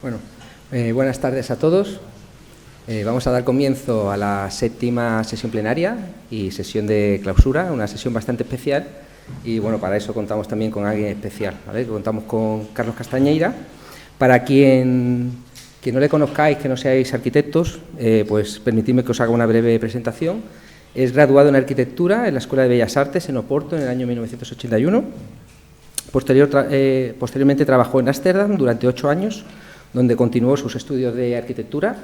Bueno, buenas tardes a todos. Vamos a dar comienzo a la 7ª sesión plenaria y sesión de clausura, una sesión bastante especial. Y bueno, para eso contamos también con alguien especial, ¿vale? Contamos con Carlos Castañeira. Para quien no le conozcáis, que no seáis arquitectos, pues permitidme que os haga una breve presentación. Es graduado en Arquitectura en la Escuela de Bellas Artes en Oporto en el año 1981. Posteriormente trabajó en Ámsterdam durante 8 años, donde continuó sus estudios de arquitectura.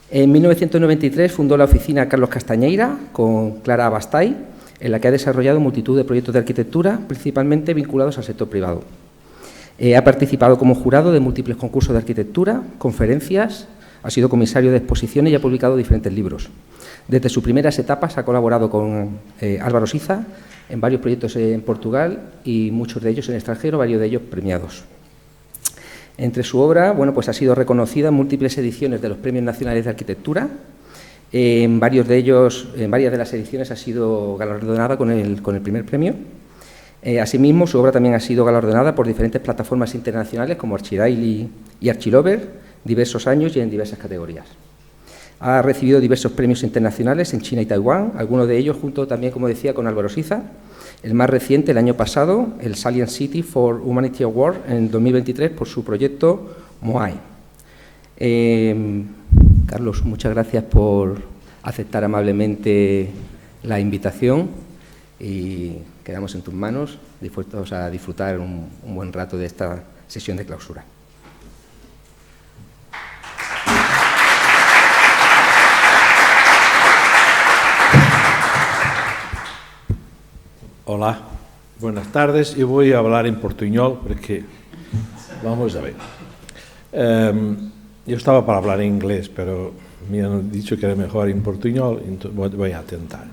En 1993 fundó la oficina Carlos Castañeira con Clara Abastay, en la que ha desarrollado multitud de proyectos de arquitectura, principalmente vinculados al sector privado. Ha participado como jurado de múltiples concursos de arquitectura, conferencias, ha sido comisario de exposiciones y ha publicado diferentes libros. Desde sus primeras etapas ha colaborado con Álvaro Siza en varios proyectos en Portugal y muchos de ellos en el extranjero, varios de ellos premiados. Entre su obra, bueno, pues ha sido reconocida en múltiples ediciones de los Premios Nacionales de Arquitectura. En varias de las ediciones ha sido galardonada con el primer premio. Asimismo, su obra también ha sido galardonada por diferentes plataformas internacionales como Archirail y Archilover, diversos años y en diversas categorías. Ha recibido diversos premios internacionales en China y Taiwán, algunos de ellos junto también, como decía, con Álvaro Siza. El más reciente, el año pasado, el Salient City for Humanity Award en 2023 por su proyecto Moai. Carlos, muchas gracias por aceptar amablemente la invitación y quedamos en tus manos, dispuestos a disfrutar un buen rato de esta sesión de clausura. Hola, buenas tardes. Yo voy a hablar en portuñol porque vamos a ver. Yo estaba para hablar en inglés, pero me han dicho que era mejor en portuñol, entonces voy a intentar.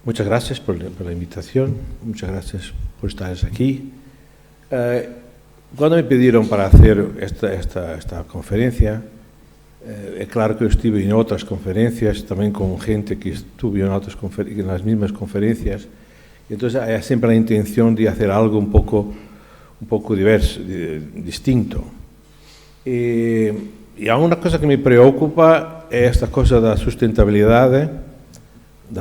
Muchas gracias por la invitación, muchas gracias por estar aquí. Cuando me pidieron para hacer esta conferencia, es claro que yo estuve en otras conferencias, también con gente que estuvo en las mismas conferencias, y entonces hay siempre la intención de hacer algo un poco diverso, distinto. Y una cosa que me preocupa es esta cosa de la sustentabilidad de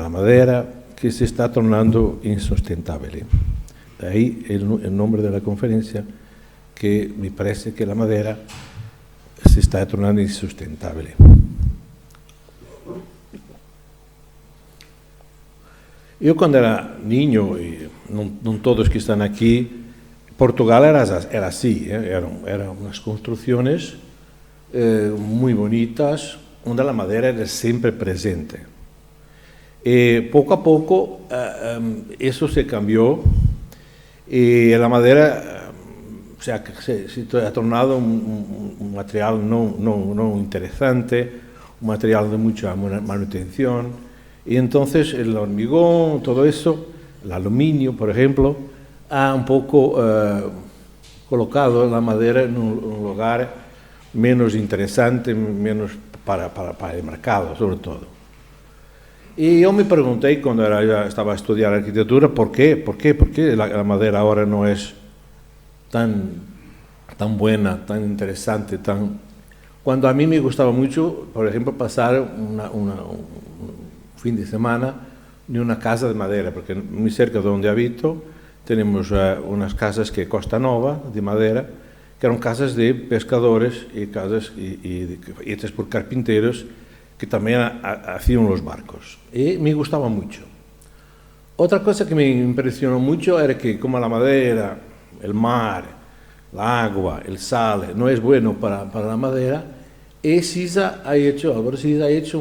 la madera, que se está tornando insustentable. De ahí el nombre de la conferencia, que me parece que la madera se está tornando insustentable. Yo cuando era niño, y no todos que están aquí, Portugal era así, eran unas construcciones muy bonitas, donde la madera era siempre presente. Poco a poco eso se cambió y la madera se ha tornado un material no interesante, un material de mucha manutención, y entonces el hormigón, todo eso, el aluminio, por ejemplo, ha un poco colocado la madera en un lugar menos interesante, menos para el mercado, sobre todo. Y yo me pregunté, cuando ya estaba a estudiar arquitectura, ¿por qué la madera ahora no es tan buena, tan interesante, Cuando a mí me gustaba mucho, por ejemplo, pasar un fin de semana en una casa de madera, porque muy cerca de donde habito tenemos unas casas que Costa Nova, de madera, que eran casas de pescadores y casas hechas por carpinteros que también hacían los barcos. Y me gustaba mucho. Otra cosa que me impresionó mucho era que como la madera, el mar, el agua, el sal, no es bueno para la madera, y Álvaro Siza ha hecho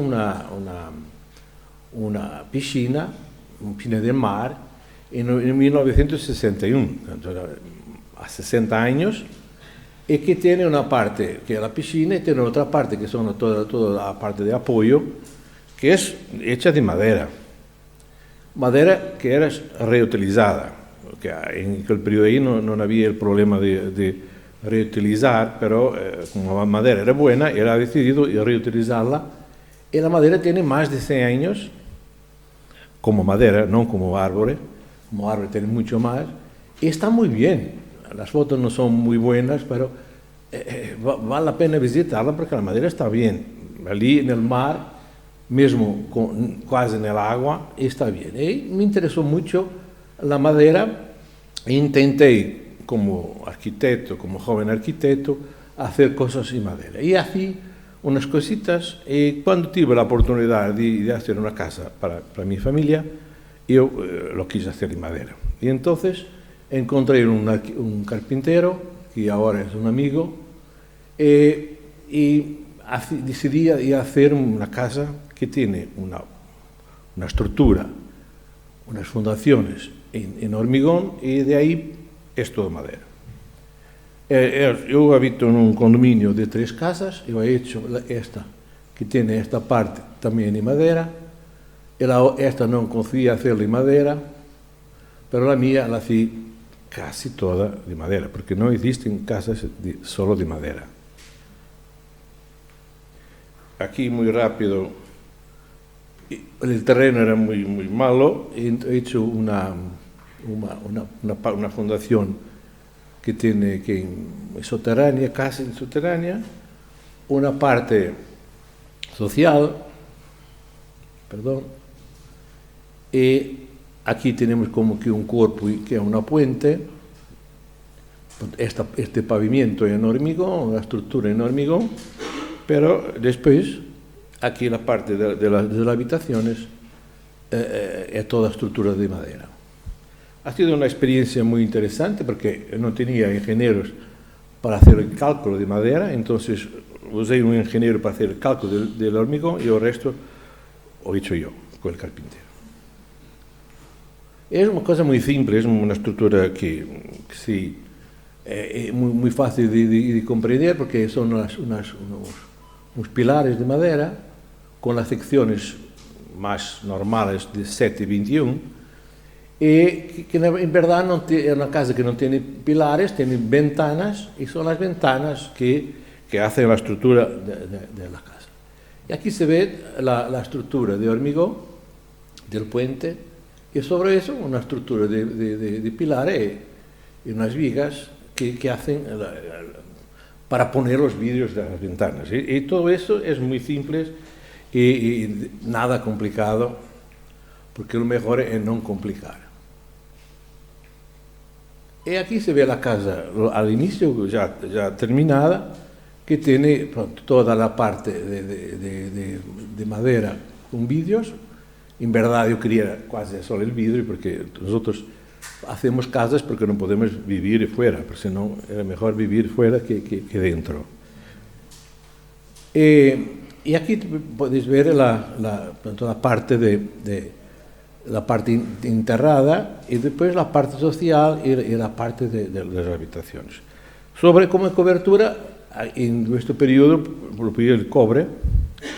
una piscina de mar en 1961, hace 60 años, y que tiene una parte que es la piscina y tiene otra parte que son toda la parte de apoyo, que es hecha de madera que era reutilizada. Que en aquel periodo ahí no había el problema de reutilizar, pero como la madera era buena, él ha decidido reutilizarla, y la madera tiene más de 100 años, como madera, no como árbol tiene mucho más, y está muy bien. las fotos no son muy buenas, pero vale la pena visitarla porque la madera está bien. Ali en el mar, mesmo quase en el agua, está bien. Y me interesó mucho la madera e intenté, como arquitecto, como joven arquitecto, hacer cosas en madera. Y hacía unas cositas, y cuando tuve la oportunidad de hacer una casa para mi familia, yo lo quise hacer en madera. Y entonces encontré un carpintero, que ahora es un amigo, y decidí hacer una casa que tiene una estructura, unas fundaciones en hormigón, y de ahí es todo madera. Yo habito en un condominio de 3 casas, yo he hecho esta, que tiene esta parte también en madera, esta no conseguí hacerla en madera, pero la mía la hacía casi toda de madera, porque no existen casas solo de madera. Aquí muy rápido, el terreno era muy malo, y he hecho una fundación que tiene subterránea, casi subterránea, una parte social, y aquí tenemos como que un cuerpo que es una puente, este pavimento en hormigón, la estructura en hormigón, pero después, aquí la parte de las habitaciones es toda estructura de madera. Ha sido una experiencia muy interesante porque no tenía ingenieros para hacer el cálculo de madera, entonces usé un ingeniero para hacer el cálculo del hormigón y el resto lo he hecho yo con el carpintero. Es una cosa muy simple, es una estructura que sí, es muy fácil de comprender porque son unos pilares de madera con las secciones más normales de 7 y 21, y que en verdad es una casa que no tiene pilares, tiene ventanas, y son las ventanas que hacen la estructura de la casa. Y aquí se ve la estructura de hormigón del puente, y sobre eso una estructura de pilares y unas vigas que hacen para poner los vidrios de las ventanas. Y todo eso es muy simple y nada complicado, porque lo mejor es no complicar. Y aquí se ve la casa al inicio, ya terminada, que tiene toda la parte de madera con vidrios. En verdad yo quería casi solo el vidrio, porque nosotros hacemos casas porque no podemos vivir fuera, porque si no era mejor vivir fuera que dentro. Y aquí podéis ver la parte la parte enterrada y después la parte social y la parte de las habitaciones. Sobre como cobertura, en nuestro periodo, el cobre,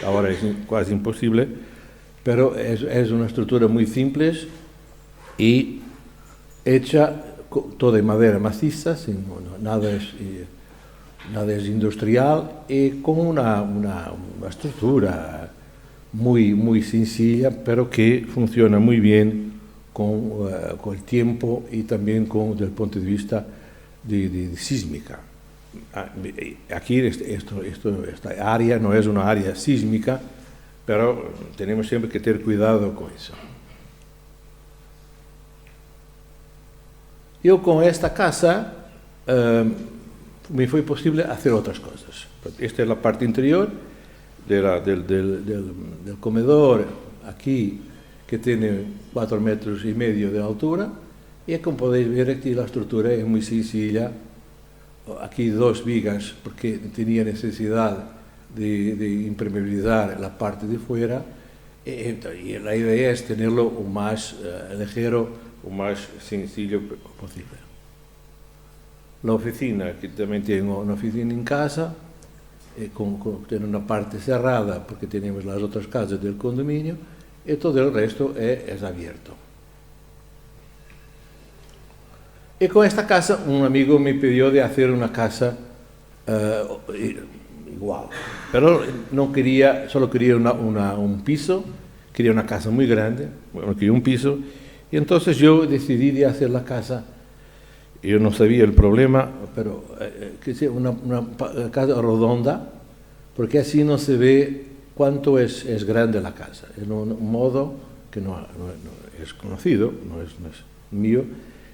ahora es casi imposible, pero es una estructura muy simple y hecha toda de madera maciza, nada es industrial, y con una estructura muy sencilla, pero que funciona muy bien con el tiempo y también desde el punto de vista de sísmica. Aquí esta área no es una área sísmica, pero tenemos siempre que tener cuidado con eso. Yo con esta casa me fue posible hacer otras cosas. Esta es la parte interior del comedor, aquí, que tiene 4,5 metros de altura, y como podéis ver aquí la estructura es muy sencilla. Aquí 2 vigas porque tenía necesidad de impermeabilizar la parte de fuera, y la idea es tenerlo lo más ligero, lo más sencillo posible. La oficina, que también tengo una oficina en casa, tiene una parte cerrada porque tenemos las otras casas del condominio, y todo el resto es abierto. Y con esta casa un amigo me pidió de hacer una casa igual, pero no quería, solo quería un piso, quería una casa muy grande, bueno, quería un piso, y entonces yo decidí de hacer la casa yo no sabía el problema, pero que sea una casa redonda, porque así no se ve cuánto es grande la casa. Es un modo que no es conocido, no es mío,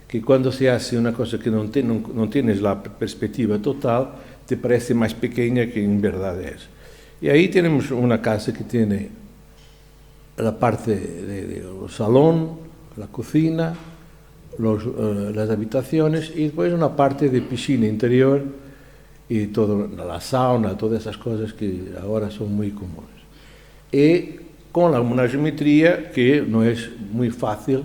que cuando se hace una cosa que no tienes la perspectiva total, te parece más pequeña que en verdad es. Y ahí tenemos una casa que tiene la parte del salón, la cocina, las habitaciones y después una parte de piscina interior y todo, la sauna, todas esas cosas que ahora son muy comunes. Y con una geometría que no es muy fácil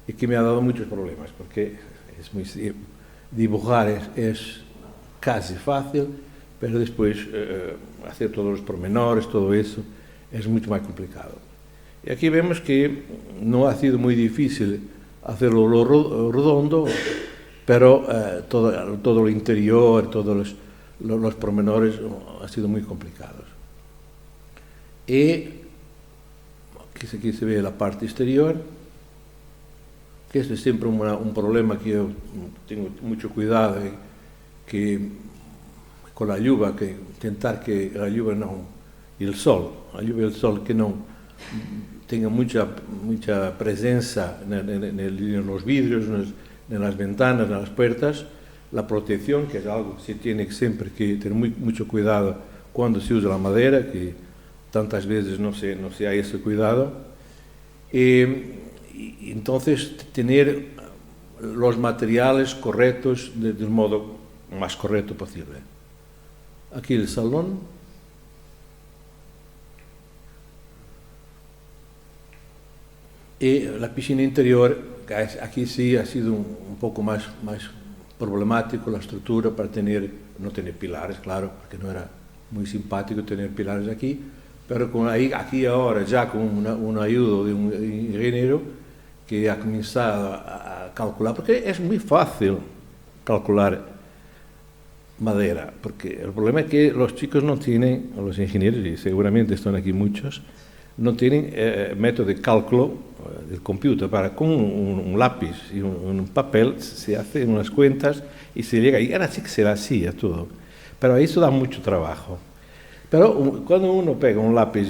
y que me ha dado muchos problemas, porque dibujar es casi fácil, pero después hacer todos los pormenores, todo eso, es mucho más complicado. Y aquí vemos que no ha sido muy difícil hacerlo redondo, pero todo el interior, todos los pormenores han sido muy complicados. Y aquí se ve la parte exterior, que es siempre un problema que yo tengo mucho cuidado, que con la lluvia, que intentar que la lluvia no, y el sol que no tenga mucha presencia en los vidrios, en las ventanas, en las puertas, la protección, que es algo que se tiene siempre que tener mucho cuidado cuando se usa la madera, que tantas veces no se hay ese cuidado. Y entonces tener los materiales correctos del modo más correcto posible. Aquí el salón. Y la piscina interior, aquí sí ha sido un poco más problemático la estructura para no tener pilares, claro, porque no era muy simpático tener pilares aquí, pero aquí ahora ya con una ayuda de un ingeniero que ha comenzado a calcular, porque es muy fácil calcular madera, porque el problema es que los chicos no tienen, los ingenieros, y seguramente están aquí muchos, no tienen método de cálculo del computer para con un lápiz y un papel se hacen unas cuentas y se llega, y ahora sí que se la hacía todo, pero eso da mucho trabajo. Pero cuando uno pega un lápiz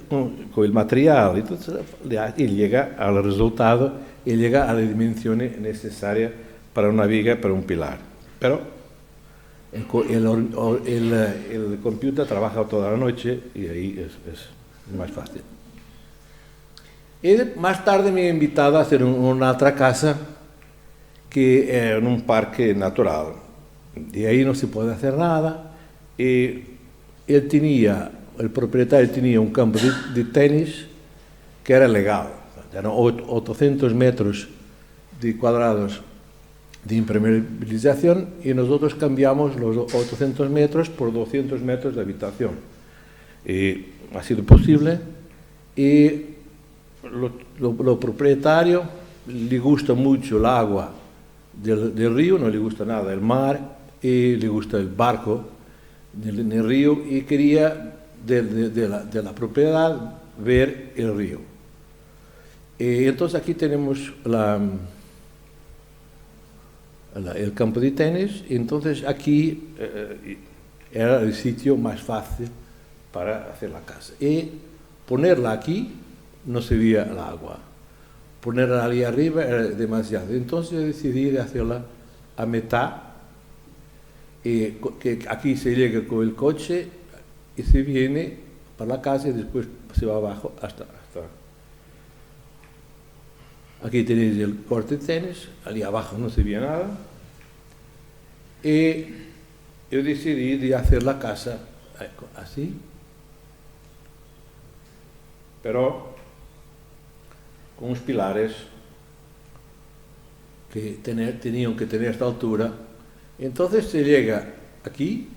con el material, entonces y llega al resultado y llega a las dimensiones necesarias para una viga, para un pilar. Pero el computer trabaja toda la noche y ahí es más fácil. Y más tarde me he invitado a hacer una otra casa que en un parque natural. Y ahí no se puede hacer nada. Y el propietario tenía un campo de tenis que era legal. Eran 800 metros cuadrados de impermeabilización y nosotros cambiamos los 800 metros por 200 metros de habitación. Y ha sido posible. Y lo propietario le gusta mucho el agua del río, no le gusta nada el mar, y le gusta el barco en el río, y quería de la propiedad ver el río. Y entonces aquí tenemos el campo de tenis, y entonces aquí era el sitio más fácil para hacer la casa. Y ponerla aquí no se veía el agua. Ponerla allí arriba era demasiado. Entonces yo decidí de hacerla a mitad, y que aquí se llega con el coche y se viene para la casa y después se va abajo hasta. Aquí tenéis el corte de tenis, allí abajo no se veía nada. Y yo decidí de hacer la casa así, pero con unos pilares que tenían que tener esta altura. Entonces se llega aquí,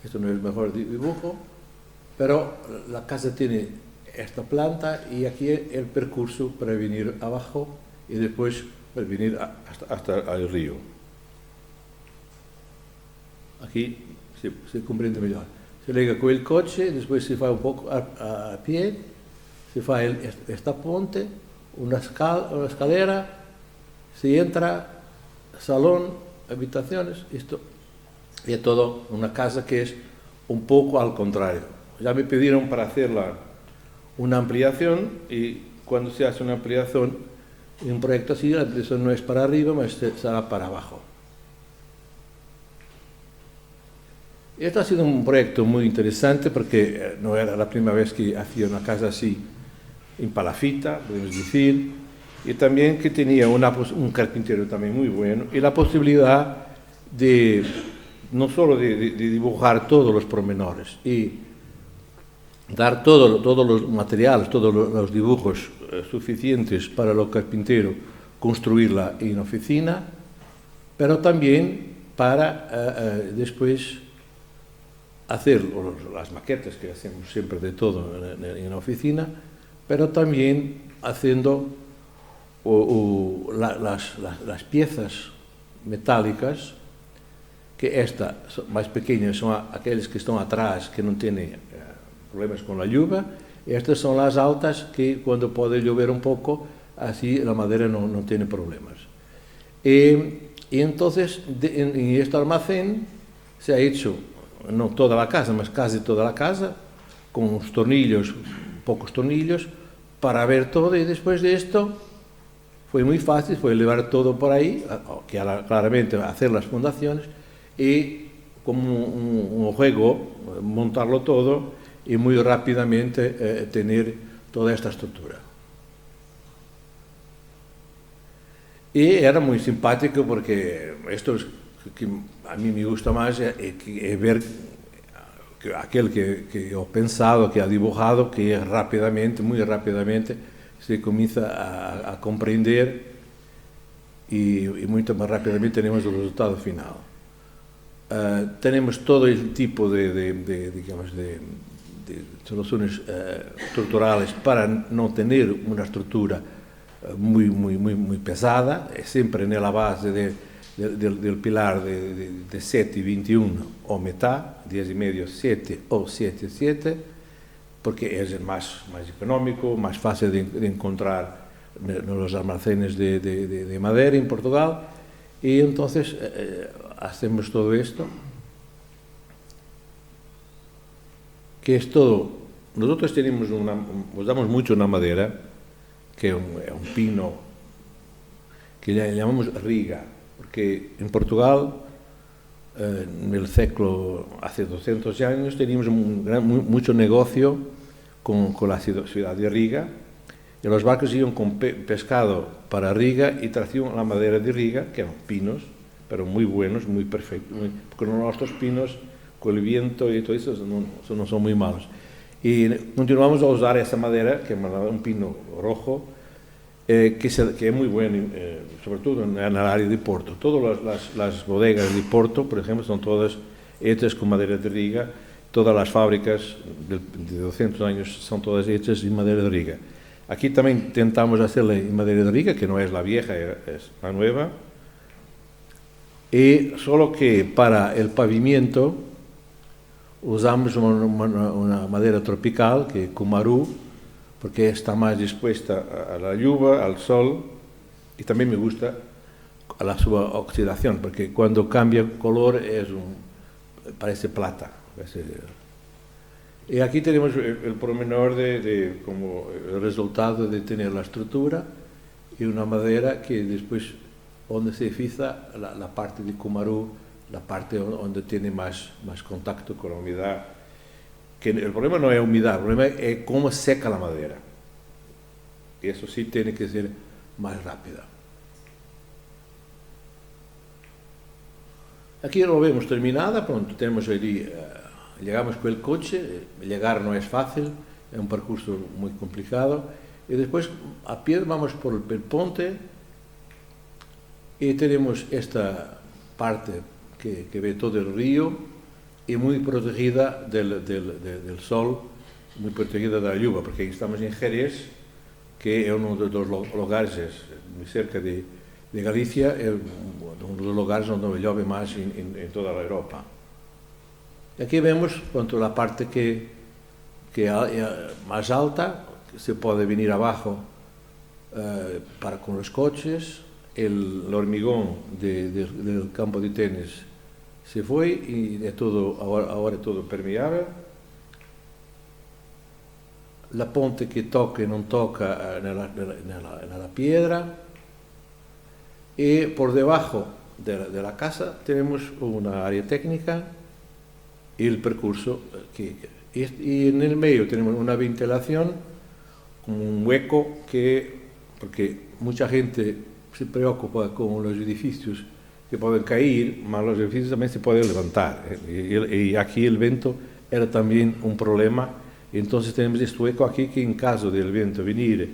esto no es el mejor dibujo, pero la casa tiene esta planta y aquí el percurso para venir abajo y después para venir hasta el río. Aquí se comprende mejor. Se llega con el coche, después se va un poco a pie, se fa esta ponte, una escalera, se entra, salón, habitaciones, esto. Y es todo una casa que es un poco al contrario. Ya me pidieron para hacer una ampliación y cuando se hace una ampliación en un proyecto así, la ampliación no es para arriba, mas será para abajo. Este ha sido un proyecto muy interesante porque no era la primera vez que hacía una casa así en palafita, podemos decir, y también que tenía un carpintero también muy bueno y la posibilidad de no solo de dibujar todos los pormenores y dar todos los materiales, todos los dibujos suficientes para el carpintero construirla en oficina, pero también para después hacer las maquetas que hacemos siempre de todo en la oficina, pero también haciendo las piezas metálicas, que estas más pequeñas son aquellas que están atrás, que no tienen problemas con la lluvia, y estas son las altas que cuando puede llover un poco, así la madera no tiene problemas. Y entonces en este almacén se ha hecho, no toda la casa, mas casi toda la casa, con unos tornillos, pocos tornillos, para ver todo, y después de esto fue muy fácil, fue llevar todo por ahí, que claramente hacer las fundaciones, y como un juego, montarlo todo y muy rápidamente tener toda esta estructura. Y era muy simpático porque esto es que a mí me gusta más, es ver que aquel que he pensado, que ha dibujado, que rápidamente, muy rápidamente, se comienza a comprender y mucho más rápidamente tenemos el resultado final. Tenemos todo el tipo digamos, de soluciones estructurales para no tener una estructura muy pesada, siempre en la base del pilar de 7 y 21 o mitad, 10,5, 7 o 7, 7, porque es más económico, más fácil de encontrar en los almacenes de madera en Portugal, y entonces hacemos todo esto, que es todo. Nosotros usamos mucho una madera, que es un pino, que le llamamos riga, porque en Portugal, en el século, hace 200 años, teníamos mucho negocio con la ciudad de Riga, y los barcos iban con pescado para Riga y traían la madera de Riga, que eran pinos, pero muy buenos, muy perfectos, porque nuestros pinos, con el viento y todo eso, no son muy malos. Y continuamos a usar esa madera, que es un pino rojo, que es muy bueno, sobre todo en el área de Porto. Todas las bodegas de Porto, por ejemplo, son todas hechas con madera de Riga. Todas las fábricas de 200 años son todas hechas en madera de Riga. Aquí también intentamos hacerla en madera de Riga, que no es la vieja, es la nueva. Y solo que para el pavimento usamos una madera tropical, que es Cumaru, porque está más dispuesta a la lluvia, al sol, y también me gusta a la su oxidación, porque cuando cambia color parece plata. Y aquí tenemos el pormenor como el resultado de tener la estructura y una madera que después, donde se fija la parte de Cumaru, la parte donde tiene más contacto con la humedad. Que el problema no es la humedad, el problema es cómo seca la madera. Y eso sí tiene que ser más rápida. Aquí lo vemos terminada, pronto tenemos allí, llegamos con el coche, llegar no es fácil, es un percurso muy complicado, y después a pie vamos por el ponte y tenemos esta parte que ve todo el río y muy protegida del sol, muy protegida de la lluvia, porque estamos en Jerez, que es uno de los lugares muy cerca de Galicia, es uno de los lugares donde llueve más en toda la Europa. Y aquí vemos la parte que más alta, que se puede venir abajo con los coches, el hormigón del campo de tenis se fue y ahora es todo permeable. La ponte que toca no toca en la piedra. Y por debajo de la casa tenemos una área técnica y el percurso. Y en el medio tenemos una ventilación, como un hueco, porque mucha gente se preocupa con los edificios que pueden caer, pero los edificios también se pueden levantar. Y aquí el viento era también un problema. Entonces tenemos este hueco aquí que en caso del viento venir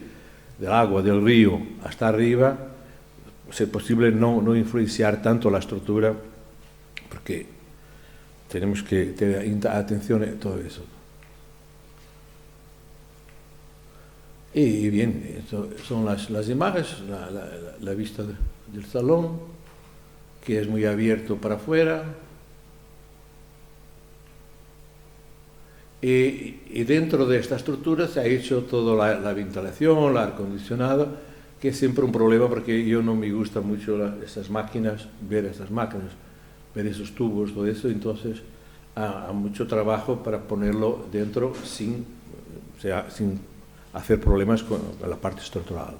del agua del río hasta arriba, es posible no influenciar tanto la estructura, porque tenemos que tener atención a todo eso. Y bien, son las imágenes, la vista del salón, que es muy abierto para afuera. Y dentro de esta estructura se ha hecho toda la ventilación, el aire acondicionado, que es siempre un problema porque yo no me gusta mucho ver estas máquinas, ver esos tubos, todo eso. Entonces hay mucho trabajo para ponerlo dentro sin hacer problemas con la parte estructural.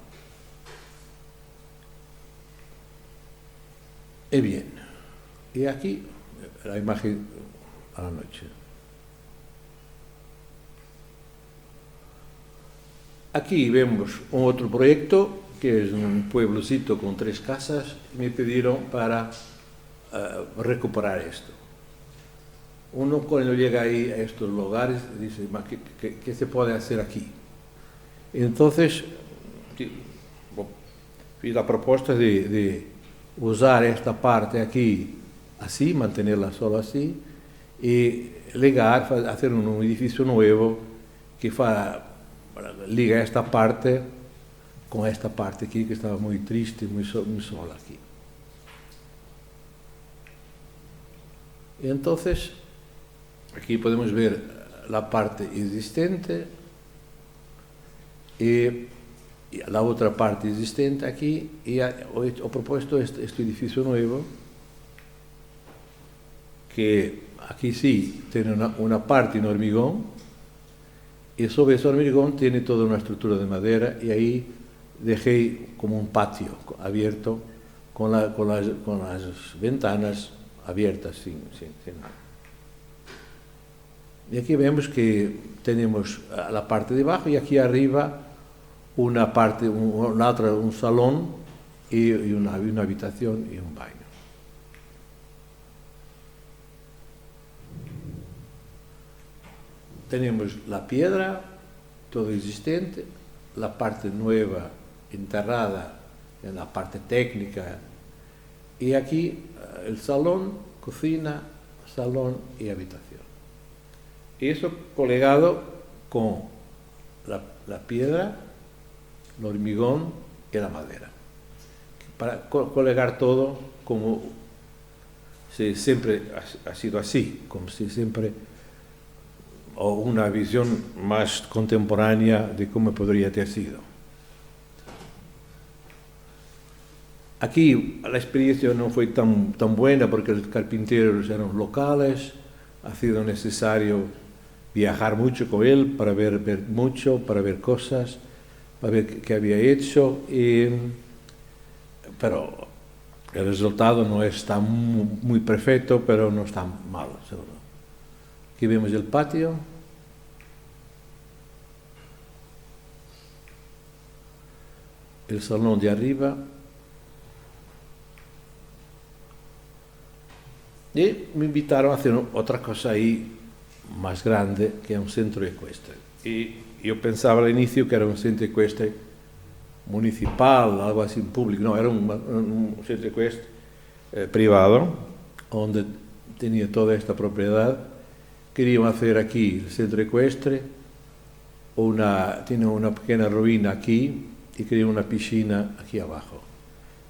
Y bien, y aquí la imagen a la noche. Aquí vemos otro proyecto, que es un pueblocito con 3 casas, y me pidieron para recuperar esto. Uno cuando llega ahí a estos lugares dice, ¿qué se puede hacer aquí? Entonces, fiz la propuesta de usar esta parte aquí así, mantenerla solo así, y hacer un edificio nuevo que liga esta parte con esta parte aquí que estaba muy triste, muy sola aquí. Y entonces, aquí podemos ver la parte existente y la otra parte existente aquí, y he propuesto este edificio nuevo, que aquí sí tiene una parte en hormigón, y sobre ese hormigón tiene toda una estructura de madera, y ahí dejé como un patio abierto con las ventanas abiertas sin nada. Y aquí vemos que tenemos la parte de abajo y aquí arriba una parte, un salón y una habitación y un baño. Tenemos la piedra, todo existente, la parte nueva enterrada en la parte técnica, y aquí el salón, cocina, salón y habitación. Y eso colegado con la piedra, el hormigón y la madera, para colegar todo como si siempre ha sido así, como si siempre, o una visión más contemporánea de cómo podría haber sido. Aquí la experiencia no fue tan buena porque los carpinteros eran locales, ha sido necesario viajar mucho con él para ver mucho, para ver cosas, para ver qué había hecho, pero el resultado no está muy perfecto, pero no está malo, seguro. Aquí vemos el patio. El salón de arriba. Y me invitaron a hacer otra cosa ahí más grande, que es un centro ecuestre. Y yo pensaba al inicio que era un centro ecuestre municipal, algo así público. No, era un centro ecuestre privado, donde tenía toda esta propiedad. Querían hacer aquí el centro ecuestre, tiene una pequeña ruina aquí y querían una piscina aquí abajo.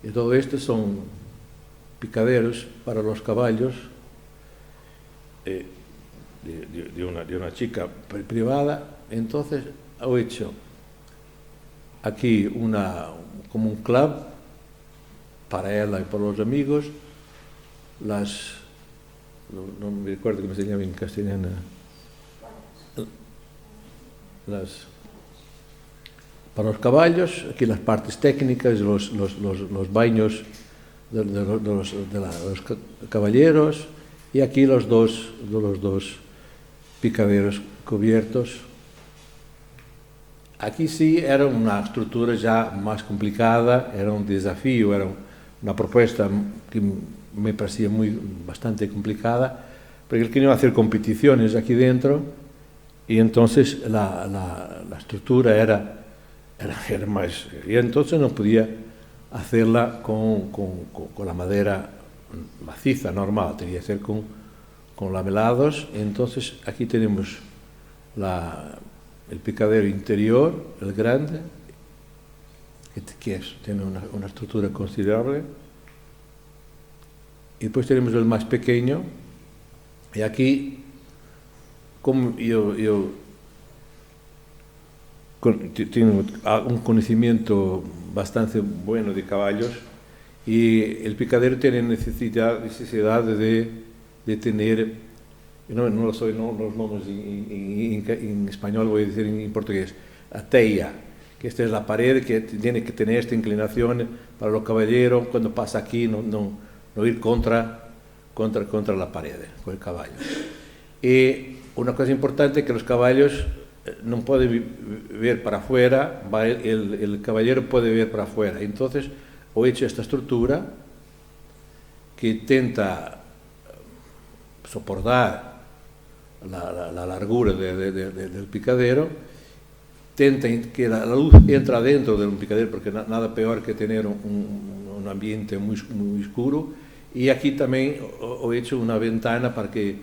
Y todo esto son picaderos para los caballos de una chica privada. Entonces he hecho aquí como un club para ella y para los amigos, no me recuerdo cómo se llama en castellano, para los caballos, aquí las partes técnicas, los baños de los caballeros, y aquí los dos picaderos cubiertos. Aquí sí era una estructura ya más complicada, era un desafío, era una propuesta que me parecía bastante complicada, porque él quería hacer competiciones aquí dentro, y entonces la estructura era más, y entonces no podía hacerla con la madera maciza normal, tenía que ser con lamelados. Entonces aquí tenemos el picadero interior, el grande, que tiene una estructura considerable, y después tenemos el más pequeño, y aquí, como yo tengo un conocimiento bastante bueno de caballos, y el picadero tiene necesidad de tener, no lo sé los nombres en español, voy a decir en portugués, la teia, que esta es la pared que tiene que tener esta inclinación para los caballeros, cuando pasa aquí no ir contra la pared con el caballo. Y una cosa importante es que los caballos no pueden ver para afuera, el caballero puede ver para afuera. Entonces he hecho esta estructura que intenta soportar la largura del picadero, intenta que la luz entre dentro del picadero, porque nada peor que tener un ambiente muy oscuro. Y aquí también he hecho una ventana para que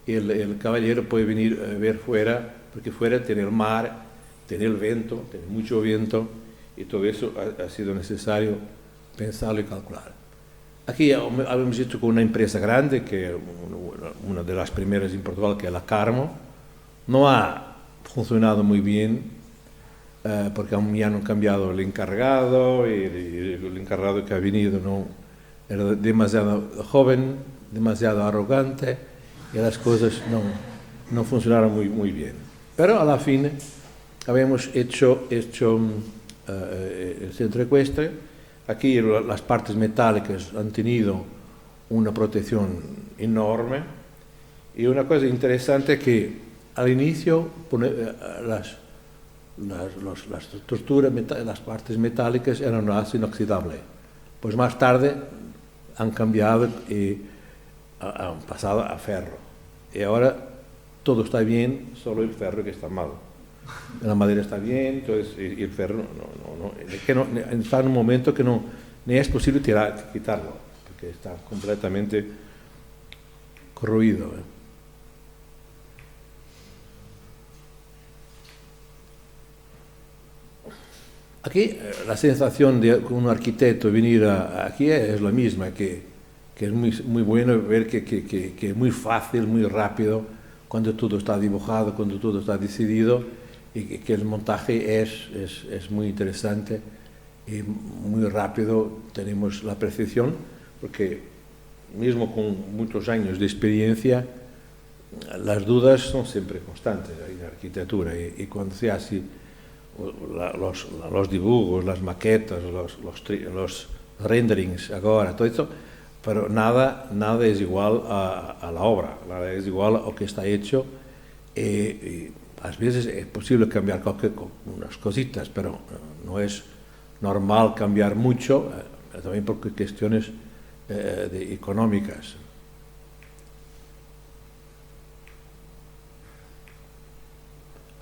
el caballero pueda venir a ver fuera, porque fuera tiene el mar, tiene el viento, tiene mucho viento, y todo eso ha sido necesario pensarlo y calcular. Aquí habíamos hecho con una empresa grande, que es una de las primeras en Portugal, que es la Carmo. No ha funcionado muy bien, porque aún ya no han cambiado el encargado, y el encargado que ha venido era demasiado joven, demasiado arrogante, y las cosas no funcionaron muy bien. Pero a la fin habíamos hecho el centro ecuestre. Aquí las partes metálicas han tenido una protección enorme, y una cosa interesante es que al inicio las estructuras, las partes metálicas eran acero inoxidable, pues más tarde han cambiado y han pasado a ferro, y ahora todo está bien, solo el ferro que está mal. La madera está bien, entonces, y el ferro está en un momento que ni es posible quitarlo, porque está completamente corroído. Aquí la sensación de un arquitecto venir aquí es la misma, que es muy bueno ver que es muy fácil, muy rápido, cuando todo está dibujado, cuando todo está decidido, y que el montaje es muy interesante y muy rápido. Tenemos la precisión, porque mismo con muchos años de experiencia, las dudas son siempre constantes en la arquitectura, y cuando se hace los dibujos, las maquetas, los renderings ahora, todo eso, pero nada es igual a la obra, nada es igual a lo que está hecho, y a veces es posible cambiar unas cositas, pero no es normal cambiar mucho, también por cuestiones económicas.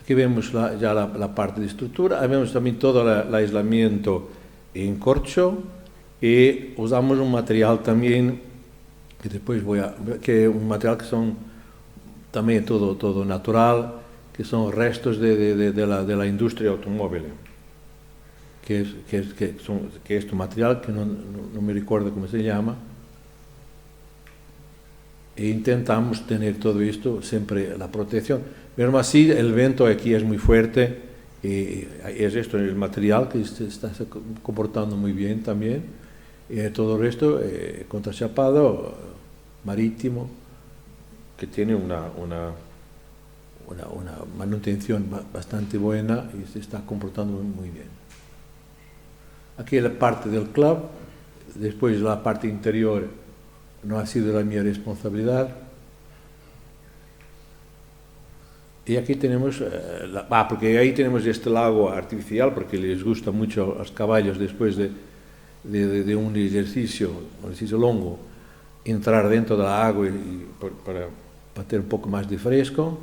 Aquí vemos ya la parte de estructura, vemos también todo el aislamiento en corcho, y usamos un material también, que después que es un material que son también todo natural, que son restos de la industria automóvil, que es este material, que no me recuerdo cómo se llama, e intentamos tener todo esto, siempre la protección. Pero así el viento aquí es muy fuerte, y es esto el material que se está comportando muy bien también, y todo el resto contrachapado, marítimo, que tiene una manutención bastante buena y se está comportando muy bien. Aquí la parte del club, después la parte interior no ha sido la mía responsabilidad. Y aquí tenemos, porque ahí tenemos este lago artificial, porque les gusta mucho a los caballos después de un ejercicio longo, entrar dentro del agua para tener un poco más de fresco.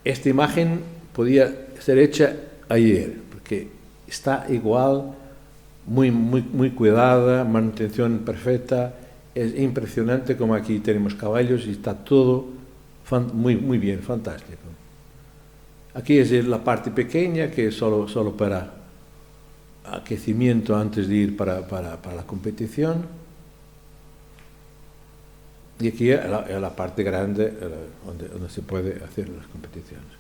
Esta imagen podía ser hecha ayer, porque está igual, muy cuidada, manutención perfecta. Es impresionante como aquí tenemos caballos y está todo muy bien, fantástico. Aquí es la parte pequeña, que es solo para aquecimiento antes de ir para la competición. Y aquí es la parte grande donde se puede hacer las competiciones.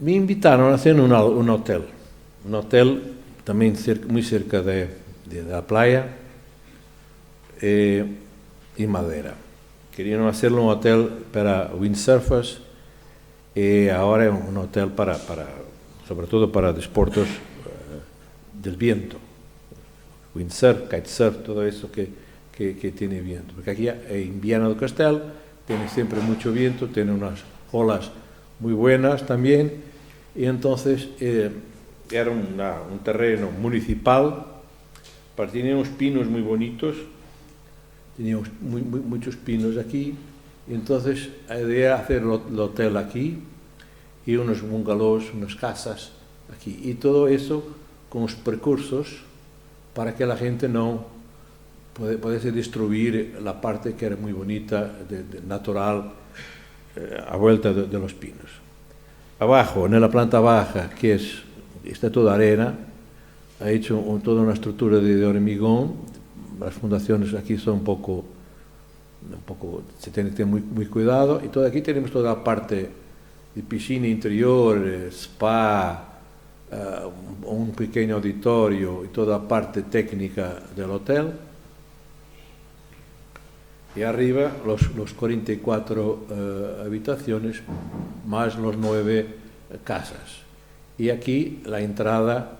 Me invitaron a hacer un hotel también muy cerca de la playa, y Madeira. Querían hacerlo un hotel para windsurfers y ahora es un hotel sobre todo para deportes del viento, windsurf, kitesurf, todo eso que tiene viento. Porque aquí en Viana do Castelo tiene siempre mucho viento, tiene unas olas muy buenas también, y entonces era un terreno municipal, tenía unos pinos muy bonitos, teníamos muchos pinos aquí, y entonces la idea era hacer el hotel aquí y unos bungalows, unas casas aquí, y todo eso con los percursos para que la gente no pudiese destruir la parte que era muy bonita, natural, a vuelta de los pinos. Abajo, en la planta baja, que está toda arena, ha hecho toda una estructura de hormigón. Las fundaciones aquí son un poco se tiene que tener muy cuidado, y todo aquí tenemos toda la parte de piscina interior, spa, un pequeño auditorio y toda la parte técnica del hotel. Y arriba los 44 habitaciones más los 9 casas. Y aquí la entrada,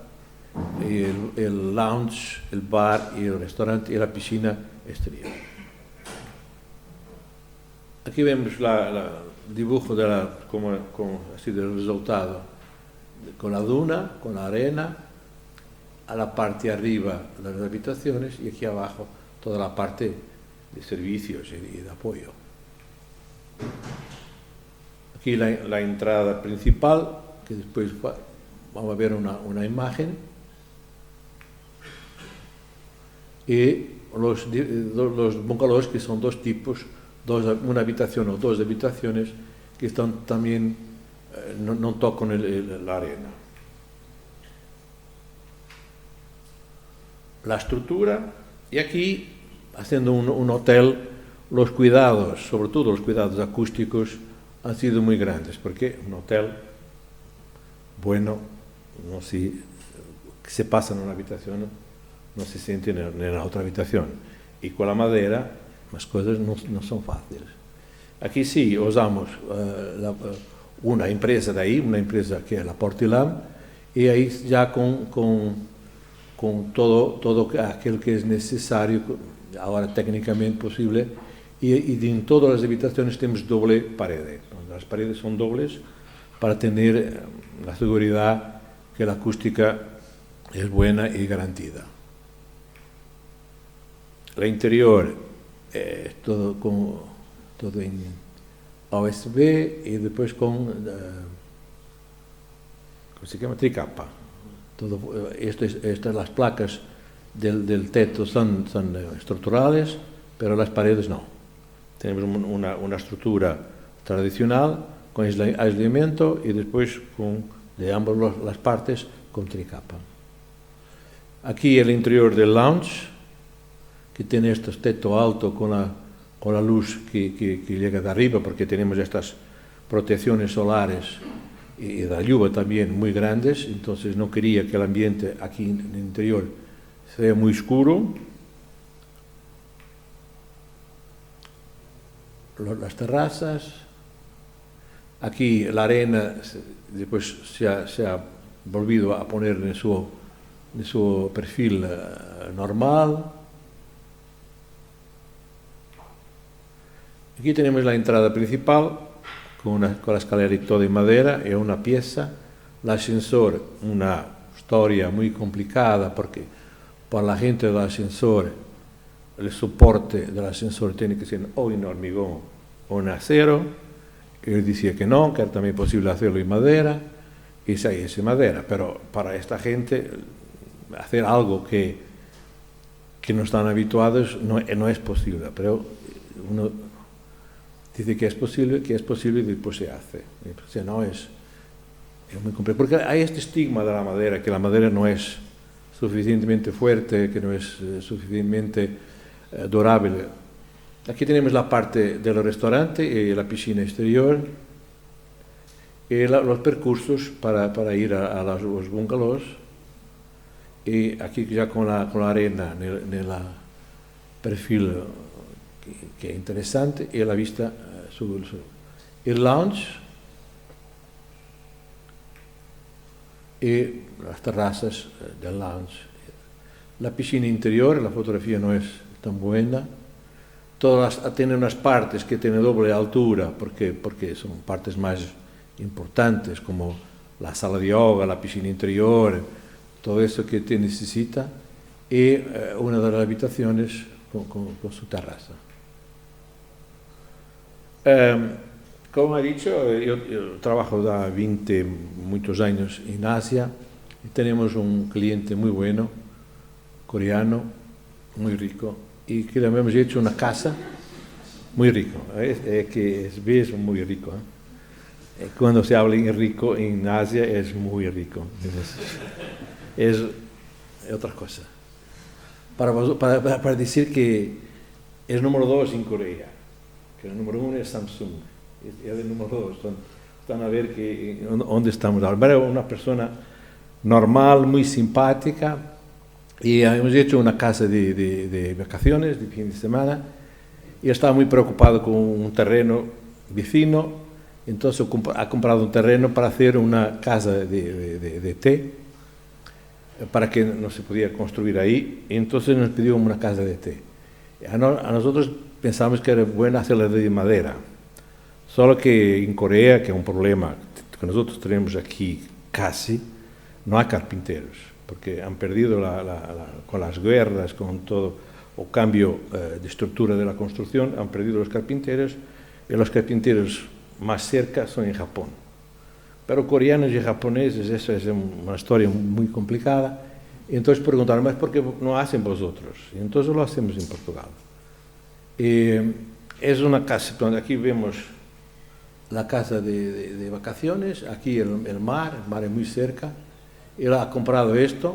el lounge, el bar y el restaurante y la piscina exterior. Aquí vemos el dibujo como ha sido el resultado, con la duna, con la arena, a la parte arriba las habitaciones y aquí abajo toda la parte de servicios y de apoyo. Aquí la entrada principal, que después vamos a ver una imagen, y los bungalows, que son dos tipos, una habitación o dos habitaciones, que están también, no tocan la arena. La estructura, y aquí, haciendo un hotel, los cuidados, sobre todo los cuidados acústicos, han sido muy grandes, porque un hotel bueno, que se pasa en una habitación, no se siente en la otra habitación. Y con la madera, las cosas no son fáciles. Aquí sí usamos una empresa de ahí, una empresa que es la Portilam, y ahí ya con todo aquello que es necesario, ahora técnicamente posible, y en todas las habitaciones tenemos doble pared. Las paredes son dobles para tener la seguridad que la acústica es buena y garantida. El interior es todo en OSB y después con ¿cómo se llama? Tricapa. Estas las placas del techo son estructurales, pero las paredes no. Tenemos una estructura tradicional con aislamiento y después de ambas las partes con tricapa. Aquí el interior del lounge, que tiene este techo alto con la luz que llega de arriba, porque tenemos estas protecciones solares y de la lluvia también muy grandes, entonces no quería que el ambiente aquí en el interior sea muy oscuro. Las terrazas, aquí la arena después se ha volvido a poner en su perfil normal. Aquí tenemos la entrada principal con la escalera y todo de madera, es una pieza. El ascensor, una historia muy complicada porque para la gente del ascensor el soporte del ascensor tiene que ser o en hormigón o en acero. Él decía que no, que era también posible hacerlo en madera, y sí, es en madera, pero para esta gente hacer algo que no están habituados no es posible, pero uno dice que es posible y después se hace. O sea, no es muy complejo, porque hay este estigma de la madera, que la madera no es suficientemente fuerte, que no es suficientemente durable. Aquí tenemos la parte del restaurante y la piscina exterior y los percursos para ir a los bungalows, y aquí ya con la arena en el perfil que es interesante, y la vista sobre el lounge y las terrazas del lounge. La piscina interior, la fotografía no es tan buena. Tienen unas partes que tienen doble altura porque son partes más importantes, como la sala de yoga, la piscina interior, todo eso que te necesita, y una de las habitaciones con su terraza. Como he dicho, yo trabajo da muchos años en Asia y tenemos un cliente muy bueno, coreano, muy rico, y que le hemos hecho una casa muy rico. Que es muy rico. Cuando se habla en rico en Asia es muy rico. Es otra cosa. Para decir que es número 2 en Corea, que el número 1 es Samsung, es el número 2. Están a ver dónde estamos ahora. Pero una persona normal, muy simpática, y hemos hecho una casa de vacaciones, de fin de semana, y estaba muy preocupado con un terreno vecino, entonces ha comprado un terreno para hacer una casa de té, para que no se pudiera construir ahí, y entonces nos pidió una casa de té. A nosotros pensamos que era bueno hacerla de madera, solo que en Corea, que es un problema que nosotros tenemos aquí casi, no hay carpinteros, porque han perdido con las guerras, con todo el cambio de estructura de la construcción, han perdido los carpinteros, y los carpinteros más cerca son en Japón. Pero coreanos y japoneses, eso es una historia muy complicada, y entonces preguntaron, ¿por qué no hacen vosotros? Y entonces lo hacemos en Portugal. Es una casa, aquí vemos la casa de vacaciones, aquí el mar es muy cerca. Él ha comprado esto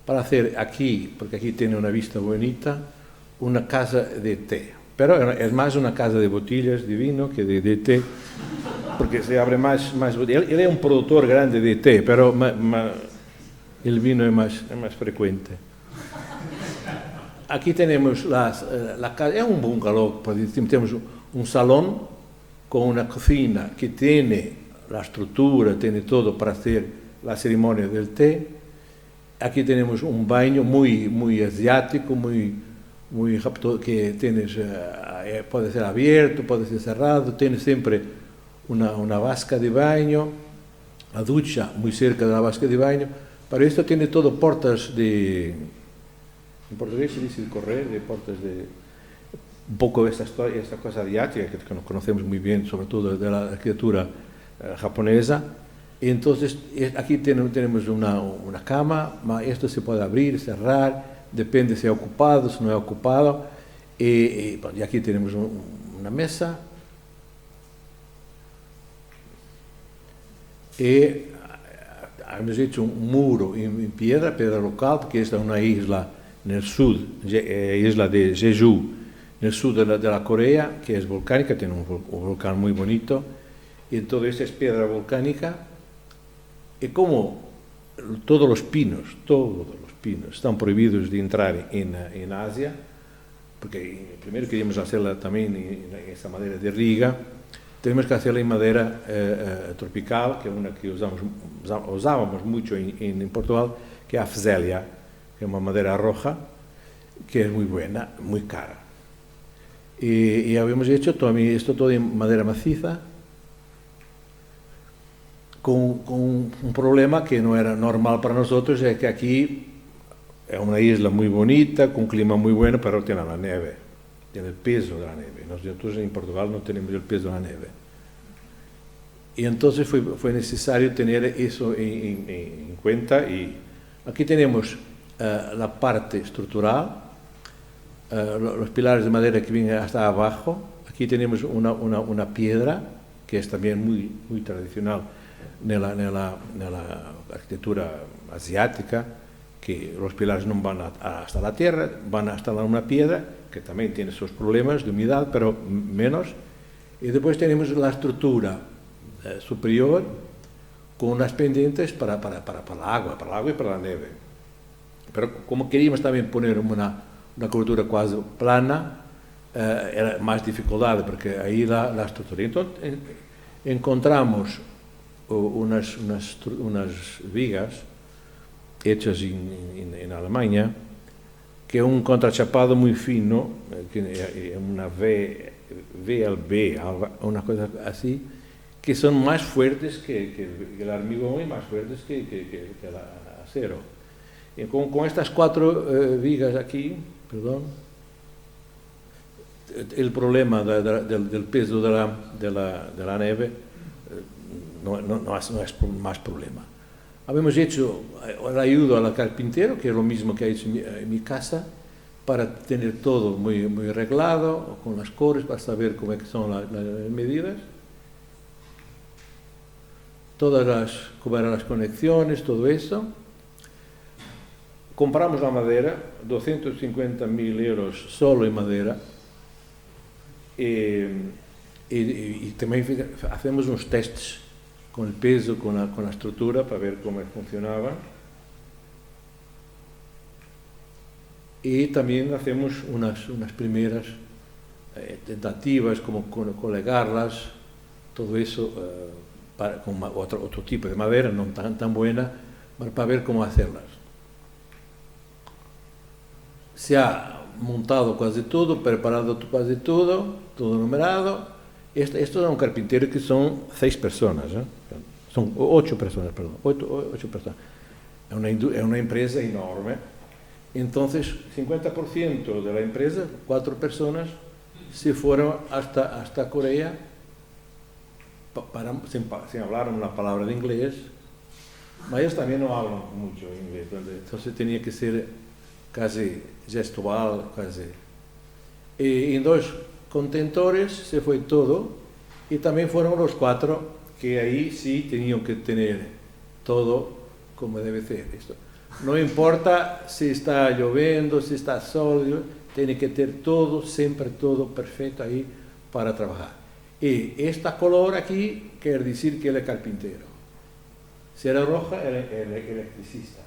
para hacer aquí, porque aquí tiene una vista bonita, una casa de té. Pero es más una casa de botellas de vino que de té, porque se abre más botellas. Él es un productor grande de té, pero el vino es más frecuente. Aquí tenemos la casa, es un bungalow, tenemos un salón con una cocina que tiene la estructura, tiene todo para hacer la ceremonia del té. Aquí tenemos un baño muy asiático, que tienes, puede ser abierto, puede ser cerrado, tiene siempre una vasca de baño, la ducha muy cerca de la vasca de baño. Para esto tiene todo puertas en portugués se dice correr, de puertas de un poco esta cosa asiática que nos conocemos muy bien, sobre todo de la arquitectura japonesa. Y entonces aquí tenemos una cama, esto se puede abrir, cerrar, depende si es ocupado, si no es ocupado. Y aquí tenemos una mesa. Y hemos hecho un muro en piedra local, porque esta es una isla en el sur, isla de Jeju, en el sur de la Corea, que es volcánica, tiene un volcán muy bonito, y todo eso es piedra volcánica, y como todos los pinos están prohibidos de entrar en Asia, porque primero queríamos hacerla también en esa madera de Riga, tenemos que hacerla en madera tropical, que es una que usábamos mucho en Portugal, que es a Fzélia, que es una madera roja, que es muy buena, muy cara. Y habíamos hecho esto todo en madera maciza, con un problema que no era normal para nosotros, es que aquí es una isla muy bonita, con un clima muy bueno, pero tiene la nieve, tiene el peso de la nieve. Nosotros en Portugal no tenemos el peso de la nieve. Y entonces fue necesario tener eso en cuenta. Y aquí tenemos la parte estructural, los pilares de madera que vienen hasta abajo. Aquí tenemos una piedra, que es también muy tradicional en la arquitectura asiática, que los pilares no van hasta la tierra, van hasta una piedra, que también tiene sus problemas de humedad, pero menos. Y después tenemos la estructura superior con unas pendientes para el agua y para la nieve. Pero como queríamos también poner una cobertura quasi plana, era más dificultad, porque ahí la estructura. Entonces encontramos unas vigas hechas en Alemania, que es un contrachapado muy fino, que es una VLB, una cosa así, que son más fuertes que el hormigón y más fuertes que el acero. Y con estas 4 vigas aquí, perdón, el problema del peso de la nieve no es más problema. Habíamos hecho la ayuda al carpintero, que es lo mismo que ha hecho en mi casa, para tener todo muy arreglado, con las cores, para saber cómo son las medidas. Cómo eran las conexiones, todo eso. Compramos la madera, 250.000 euros solo en madera, y también hacemos unos tests con el peso, con la estructura, para ver cómo funcionaba. Y también hacemos unas primeras tentativas, como colegarlas, todo eso, con otro tipo de madera, no tan buena, para ver cómo hacerlas. Se ha montado casi todo, preparado casi todo numerado. Esto es un carpintero que son 6 personas, son 8 personas, perdón, 8 personas. Es una empresa enorme. Entonces, 50% de la empresa, 4 personas, se fueron hasta Corea, sin hablar una palabra de inglés, pero ellos también no hablan mucho inglés, entonces tenía que ser casi gestual, casi. Y en 2 contentores se fue todo, y también fueron los 4 que ahí sí tenían que tener todo como debe ser. Esto. No importa si está lloviendo, si está sol, tiene que tener todo, siempre todo perfecto ahí para trabajar. Y esta color aquí quiere decir que él es carpintero. Si era roja, él es electricista.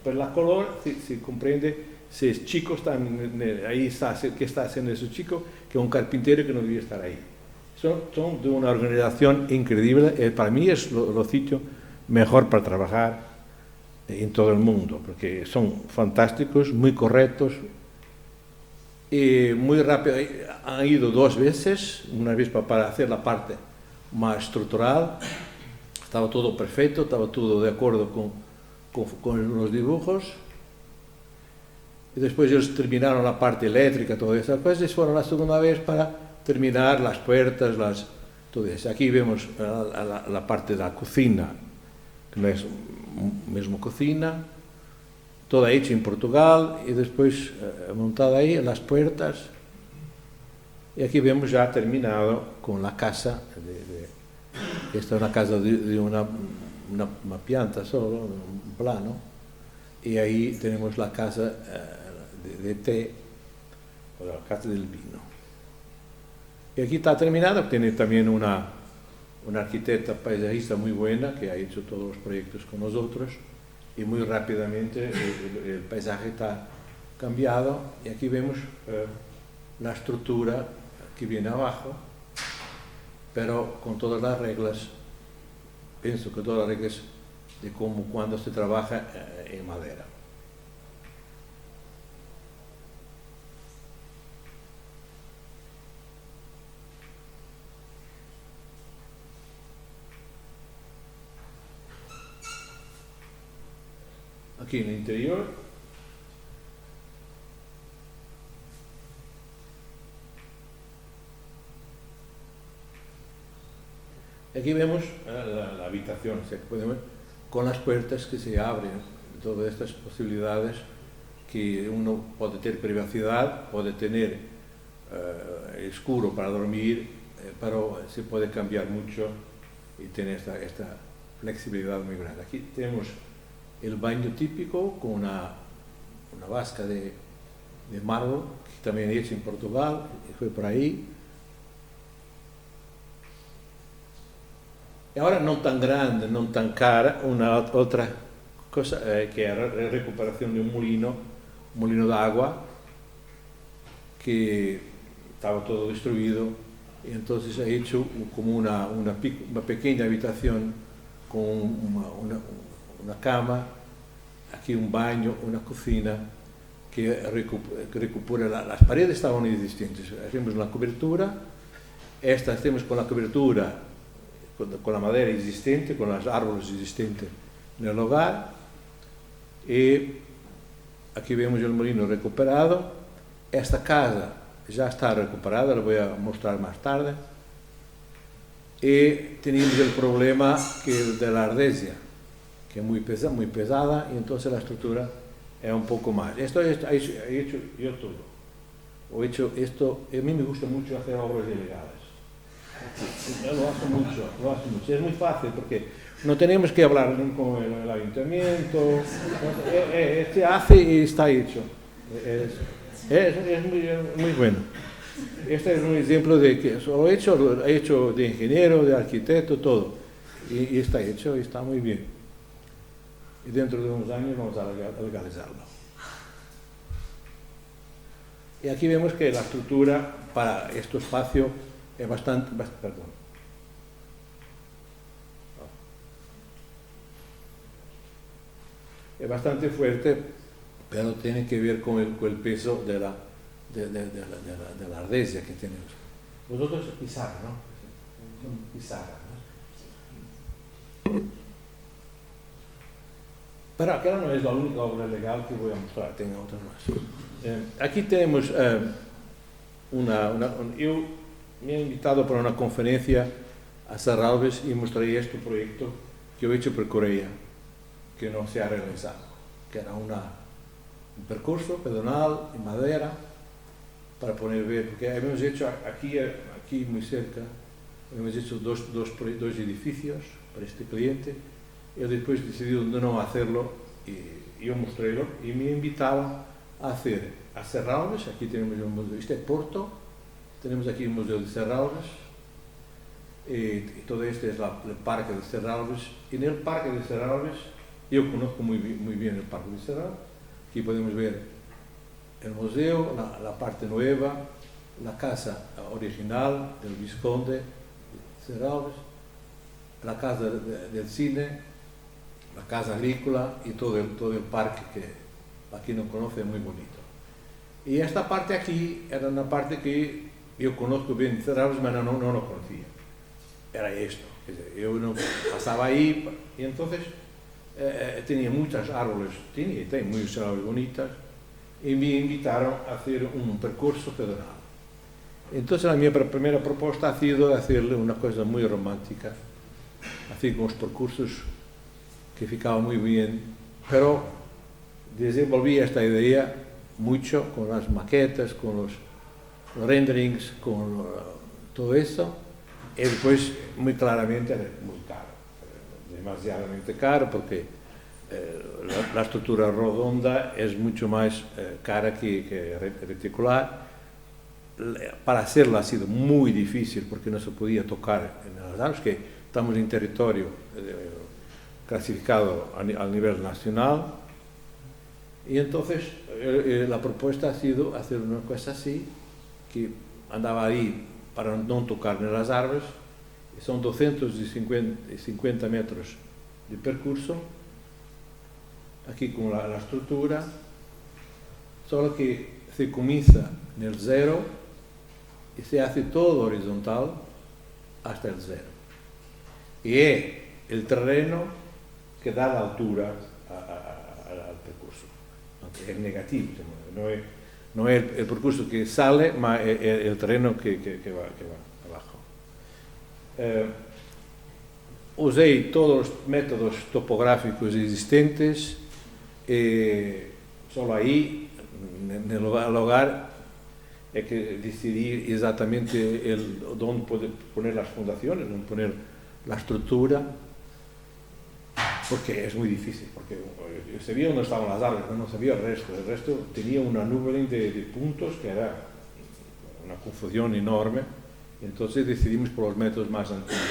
Pues la color se comprende si es chico, ahí está, ¿qué está haciendo ese chico? Que es un carpintero que no debía estar ahí. Son de una organización increíble. Para mí es los sitios mejor para trabajar en todo el mundo, porque son fantásticos, muy correctos y muy rápido. Han ido 2 veces, una vez para hacer la parte más estructural, estaba todo perfecto, estaba todo de acuerdo con los dibujos, y después ellos terminaron la parte eléctrica, todas esas cosas, y fueron la segunda vez para terminar las puertas, todo eso. Aquí vemos la parte de la cocina, que no es mesmo cocina, toda hecha en Portugal, y después montada ahí las puertas. Y aquí vemos ya terminado con la casa. Esta es una casa de una una planta solo, un plano, y ahí tenemos la casa de té, o la casa del vino. Y aquí está terminada, tiene también una arquitecta paisajista muy buena que ha hecho todos los proyectos con nosotros, y muy rápidamente el paisaje está cambiado, y aquí vemos la estructura que viene abajo, pero con todas las reglas, pienso que todas las reglas de cómo cuando se trabaja en madera. Aquí en el interior aquí vemos la habitación, o sea, que podemos, con las puertas que se abren, todas estas posibilidades que uno puede tener privacidad, puede tener oscuro para dormir, pero se puede cambiar mucho y tener esta flexibilidad muy grande. Aquí tenemos el baño típico con una vasca de mármol, que también he hecho en Portugal, y fue por ahí. E ahora non tan grande, non tan cara, outra cosa que é a recuperación de un molino de agua, que estaba todo destruido, y entonces ha hecho como una pequeña habitación con una cama, aquí un baño, una cocina, que recupera las paredes estaban inexistentes. Hacemos la cobertura, esta hacemos con la cobertura, con la madera existente, con los árboles existentes en el hogar, y aquí vemos el molino recuperado. Esta casa ya está recuperada, la voy a mostrar más tarde, y teníamos el problema de la ardesia, que es muy pesada, y entonces la estructura es un poco más. Esto he hecho yo todo. He hecho esto, a mí me gusta mucho hacer obras ilegales. Lo hago mucho. Es muy fácil porque no tenemos que hablar ni con el ayuntamiento, se hace y está hecho. Es muy bueno. Este es un ejemplo de que lo he hecho de ingeniero, de arquitecto, todo. Y está hecho y está muy bien. Y dentro de unos años vamos a legalizarlo. Y aquí vemos que la estructura para este espacio es bastante fuerte, pero tiene que ver con el peso de la ardesia que tenemos. Vosotros pizarra, ¿no? Pizarra, ¿no? Pero aquella no es la única obra legal que voy a mostrar, tengo otras más. Aquí tenemos yo me he invitado para una conferencia a Serralves y mostré este proyecto que he hecho por Corea, que no se ha realizado, que era un percurso pedonal en madera para poner ver, porque hemos hecho aquí muy cerca, hemos hecho dos edificios para este cliente. Él después decidió no hacerlo y yo mostrélo y me invitaba a hacer a Serralves. Aquí tenemos el museo, este es Porto, tenemos aquí el museo de Serralves, y todo este es el parque de Serralves. Y en el parque de Serralves, yo conozco muy bien el parque de Serralves. Aquí podemos ver el museo, la parte nueva, la casa original del Visconde de Serralves, la casa del cine, la casa agrícola y todo el parque que aquí no conoce, es muy bonito. Y esta parte aquí era una parte que yo conozco bien Serralves, pero no lo conocía. Era esto, yo no pasaba ahí y entonces tenía muchos árboles, tenía muchos árboles bonitos, y me invitaron a hacer un percurso pedonal. Entonces la primera propuesta ha sido hacerle una cosa muy romántica, hacer unos percursos que ficaba muy bien, pero desenvolví esta idea mucho con las maquetas, con los renderings, con todo eso, y después muy claramente era muy caro. demasiadamente caro porque la estructura redonda es mucho más cara que reticular. Para hacerla ha sido muy difícil porque no se podía tocar en las árboles, que estamos en territorio clasificado a nivel nacional, y entonces la propuesta ha sido hacer una cosa así, que andaba ahí para no tocar en las árboles. Son 250 metros de percurso, aquí con la estructura, solo que se comienza en el cero y se hace todo horizontal hasta el cero. Y es el terreno que da la altura al percurso. Es negativo, no es el percurso que sale, ma es el terreno que va abajo. Usé todos los métodos topográficos existentes, solo ahí, en el lugar, es que decidí exactamente dónde poner las fundaciones, dónde poner la estructura, porque es muy difícil, porque yo sabía dónde estaban las árboles, pero no sabía el resto tenía una nube de puntos que era una confusión enorme, entonces decidimos por los métodos más antiguos.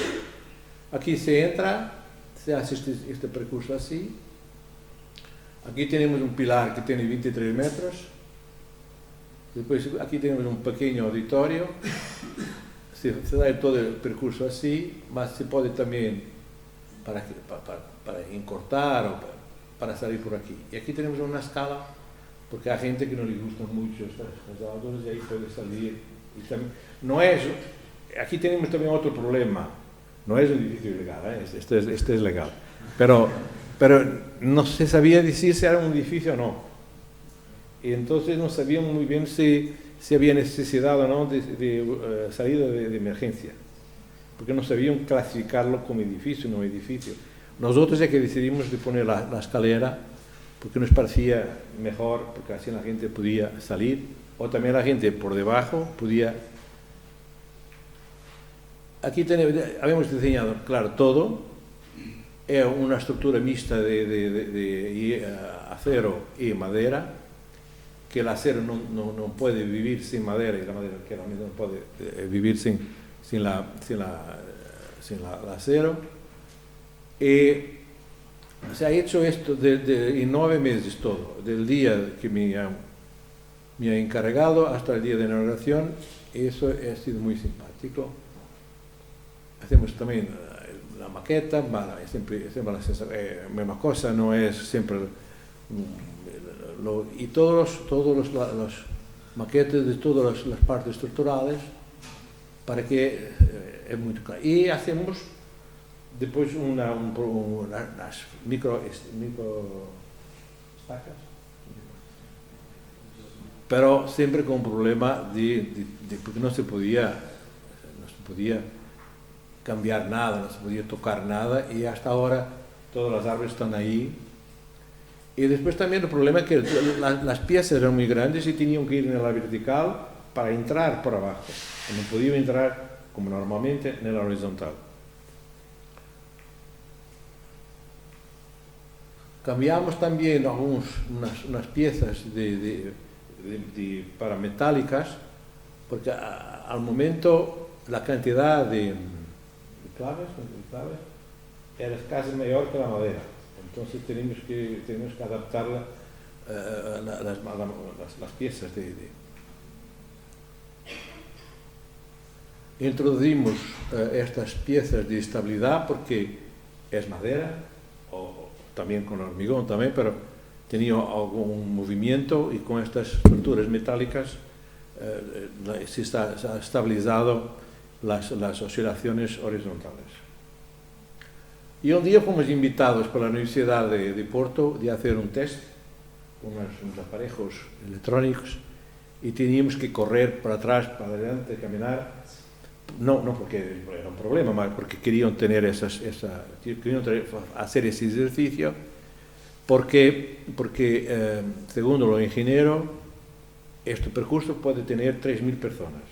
Aquí se entra, se hace este percurso así, aquí tenemos un pilar que tiene 23 metros, después aquí tenemos un pequeño auditorio, se da todo el percurso así, mas se puede también para encortar o para salir por aquí. Y aquí tenemos una escala, porque hay gente que no le gustan mucho estas alturas y ahí puede salir. Y también, aquí tenemos también otro problema, no es un edificio ilegal, este es legal, pero no se sabía decir si era un edificio o no. Y entonces no sabíamos muy bien si había necesidad o no de salida de emergencia, porque no sabían clasificarlo como edificio o no edificio. Nosotros es que decidimos de poner la escalera porque nos parecía mejor, porque así la gente podía salir, o también la gente por debajo podía. Aquí habíamos diseñado, claro, todo. Es una estructura mixta de acero y madera, que el acero no puede vivir sin madera y la madera que no puede vivir sin el acero. Y se ha hecho esto en 9 meses todo, del día que me ha encargado hasta el día de inauguración, y eso ha sido muy simpático. Hacemos también la maqueta, siempre la misma cosa, no es siempre y todos los maquetes de todas las partes estructurales para que es muy claro. Y hacemos después unas micro estacas, pero siempre con un problema porque no se podía cambiar nada, no se podía tocar nada, y hasta ahora todas las árboles están ahí. Y después también el problema es que las piezas eran muy grandes y tenían que ir en la vertical para entrar por abajo, no podían entrar como normalmente en la horizontal. Cambiamos también unas piezas parametálicas, porque al momento la cantidad de claves era casi mayor que la madera, entonces tenemos que adaptar las piezas. Introducimos estas piezas de estabilidad porque es madera, o también con hormigón también, pero tenía algún movimiento, y con estas estructuras metálicas se ha estabilizado las oscilaciones horizontales. Y un día fuimos invitados por la Universidad de Porto de hacer un test con unos aparejos electrónicos, y teníamos que correr para atrás, para adelante, caminar. No porque era un problema, más porque querían tener hacer ese ejercicio, porque según los ingenieros, este percurso puede tener 3.000 personas.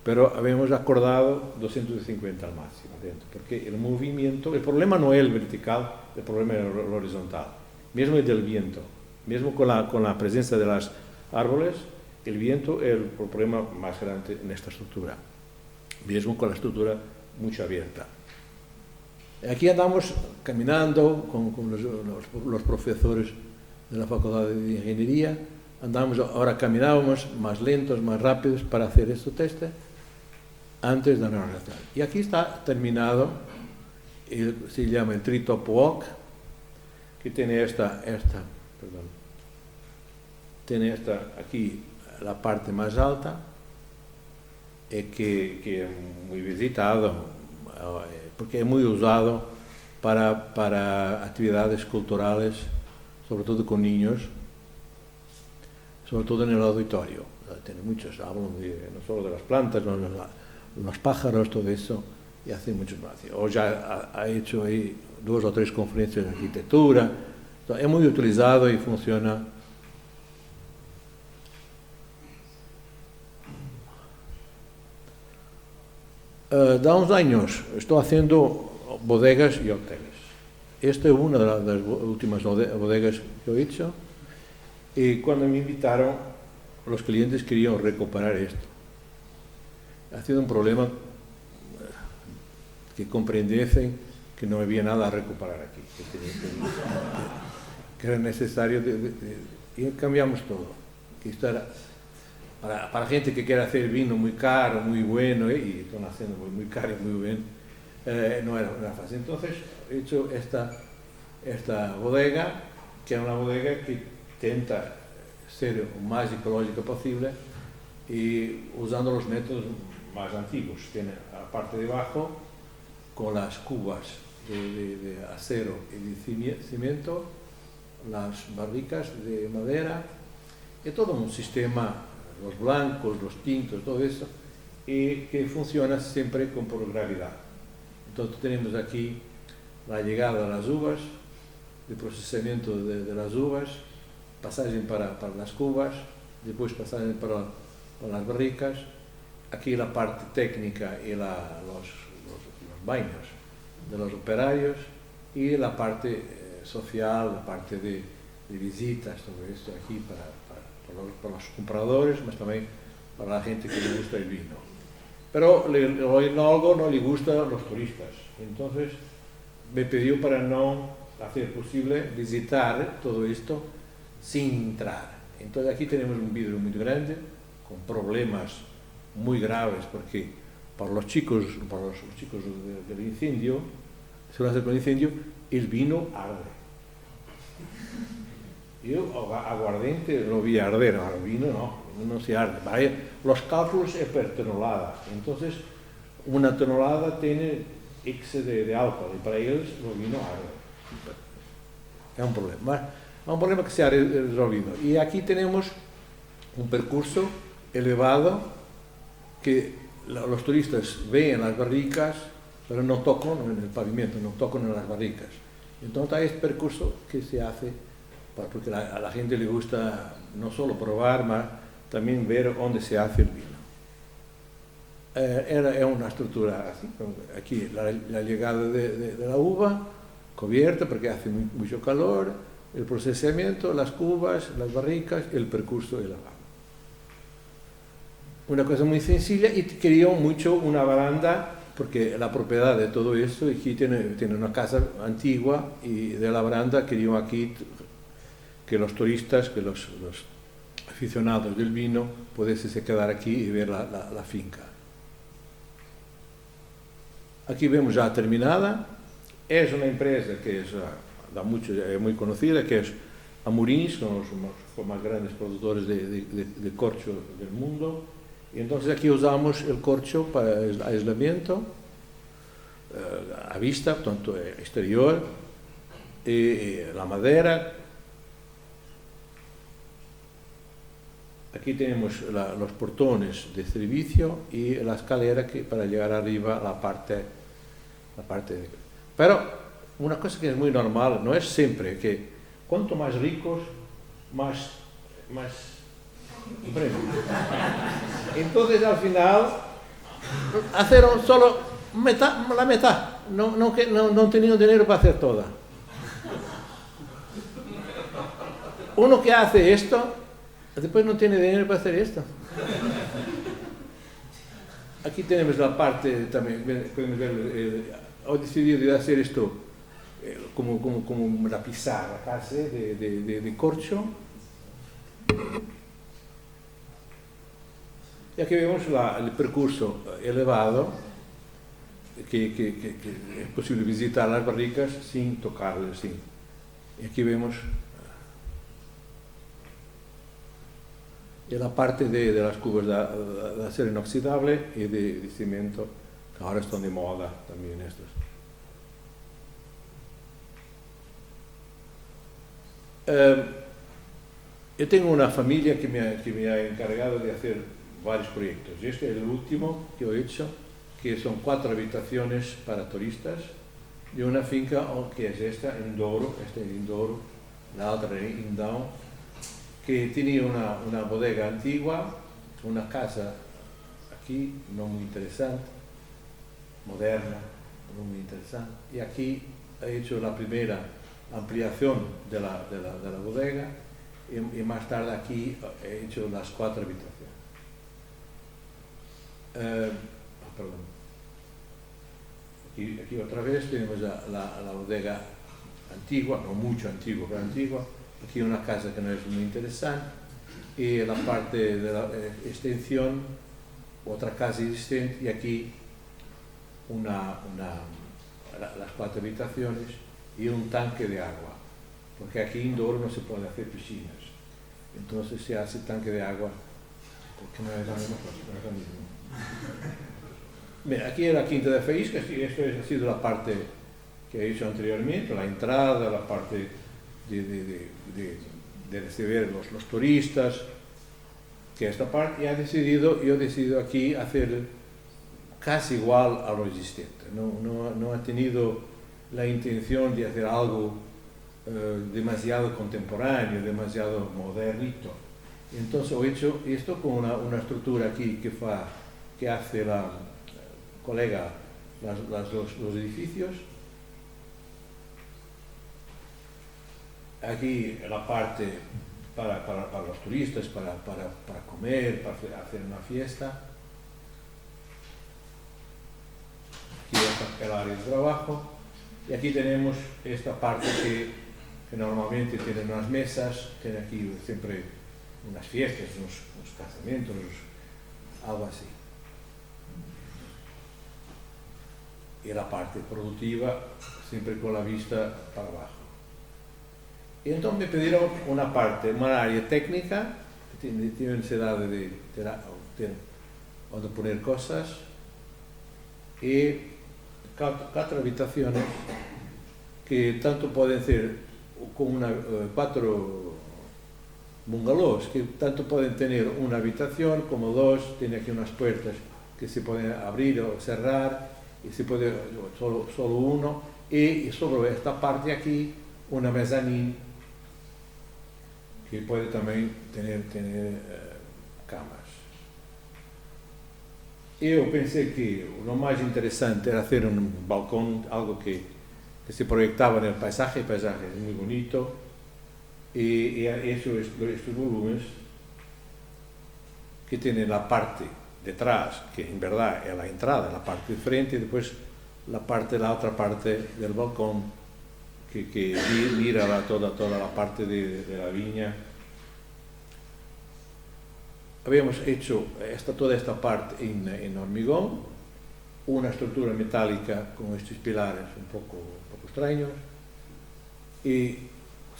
pero habíamos acordado 250 al máximo dentro, porque el movimiento, el problema no es el vertical, el problema es el horizontal, mismo el del viento, mismo con la presencia de los árboles, el viento es el problema más grande en esta estructura, mismo con la estructura mucho abierta. Aquí andamos caminando con los profesores de la Facultad de Ingeniería, ahora caminábamos más lentos, más rápidos para hacer este test antes de la organización. Y aquí está terminado, se llama el Treetop Walk, que tiene tiene aquí la parte más alta, que es muy visitado, porque es muy usado para actividades culturales, sobre todo con niños, sobre todo en el auditorio. Tiene muchos, hablan no solo de las plantas, no, los pájaros, todo eso, y hace muchos más. O ya ha hecho ahí 2 o 3 conferencias de arquitectura. Entonces, es muy utilizado y funciona. Da unos años estoy haciendo bodegas y hoteles. Esta es una de las últimas bodegas que he hecho. Y cuando me invitaron, los clientes querían recuperar esto. Ha sido un problema que comprendiesen que no había nada a recuperar aquí, que era necesario, y cambiamos todo. Que esto era para gente que quiere hacer vino muy caro, muy bueno, y están haciendo muy caro y muy bien, no era fácil. Entonces he hecho esta bodega, que es una bodega que intenta ser lo más ecológica posible y usando los métodos más antiguos. Tiene la parte de abajo con las cubas de acero y de cemento, las barricas de madera y todo un sistema, los blancos, los tintos, todo eso, y que funciona siempre por gravedad. Entonces tenemos aquí la llegada de las uvas, el procesamiento de las uvas, pasaje para las cubas, después pasaje para las barricas, aquí la parte técnica y los baños de los operarios, y la parte social, la parte de visitas, todo esto aquí para los compradores, pero también para la gente que le gusta el vino. Pero algo no le gusta a los turistas, entonces me pidió para no hacer posible visitar todo esto sin entrar. Entonces aquí tenemos un vidrio muy grande, con problemas muy graves, porque para los chicos del incendio, se hace con el incendio, el vino arde. Yo aguardiente lo vi arder, ahora el vino no se arde. Los cálculos es por tonelada, entonces una tonelada tiene X de alcohol, y para ellos el vino arde. Es un problema que se ha resolvido. Y aquí tenemos un percurso elevado que los turistas ven las barricas, pero no tocan en el pavimento, no tocan en las barricas. Entonces hay este percurso que se hace porque a la gente le gusta no solo probar, sino también ver dónde se hace el vino. Era una estructura así, aquí la llegada de la uva, cubierta porque hace mucho calor, el procesamiento, las cubas, las barricas, el percurso elevado. Una cosa muy sencilla, y quería mucho una baranda, porque la propiedad de todo esto, aquí tiene una casa antigua, y de la baranda quería aquí que los turistas, que los aficionados del vino pudiesen quedar aquí y ver la finca. Aquí vemos ya terminada. Es una empresa que es muy conocida, que es Amurins, son los más grandes productores de corcho del mundo. Y entonces aquí usamos el corcho para aislamiento, a vista, tanto exterior, y la madera. Aquí tenemos los portones de servicio y la escalera para llegar arriba a la parte de... Pero una cosa que es muy normal, no es siempre, que cuanto más ricos, más premios. Entonces al final hacer solo la mitad, no tenía dinero para hacer toda. Uno que hace esto, después no tiene dinero para hacer esto. Aquí tenemos la parte también, podemos ver, he decidido de hacer esto como una pizarra casi de corcho. Y aquí vemos el percurso elevado, que es posible visitar las barricas sin tocarlas. Sin. Y aquí vemos la parte de las cubas de acero inoxidable y de cemento, que ahora están de moda también estos. Yo tengo una familia que me ha encargado de hacer varios proyectos. Este es el último que he hecho, que son 4 habitaciones para turistas de una finca que es esta en Douro, la otra en Indão, que tenía una bodega antigua, una casa aquí no muy interesante, moderna, no muy interesante, y aquí he hecho la primera ampliación de la bodega y más tarde aquí he hecho las 4 habitaciones. Perdón. Aquí otra vez tenemos la bodega antigua, no mucho antigua, pero antigua. Aquí una casa que no es muy interesante y la parte de la extensión, otra casa existente y aquí las 4 habitaciones y un tanque de agua, porque aquí en Douro no se puede hacer piscinas, entonces se hace tanque de agua, porque no es la misma cosa, no es lo mismo. Bien, aquí es la Quinta de Faísca, esto ha sido la parte que he hecho anteriormente, la entrada, la parte de recibir los turistas, que esta parte, y yo he decidido aquí hacer casi igual a lo existente, no ha tenido la intención de hacer algo demasiado contemporáneo, demasiado modernito. Entonces he hecho esto con una estructura aquí que hace la colega los edificios. Aquí la parte para los turistas, para comer, para hacer una fiesta. Aquí está el área de trabajo. Y aquí tenemos esta parte que normalmente tienen unas mesas, tiene aquí siempre unas fiestas, unos casamientos, algo así. Y la parte productiva siempre con la vista para abajo. Y entonces me pidieron una área técnica, que tiene necesidad de donde poner cosas, y 4 habitaciones que tanto pueden ser como 4 bungalows, que tanto pueden tener una habitación como 2, tiene aquí unas puertas que se pueden abrir o cerrar, y se puede solo uno, y sobre esta parte aquí una mezzanine que puede también tener camas. Eu pensei que lo más interesante era hacer un balcón, algo que se proyectaba en el paisaje es muy bonito, y he hecho estos volúmenes que tienen la parte detrás, que en verdad es la entrada, la parte de frente, y después la otra parte del balcón que mira toda la parte de la viña. Habíamos hecho toda esta parte en hormigón, una estructura metálica con estos pilares un poco extraños, y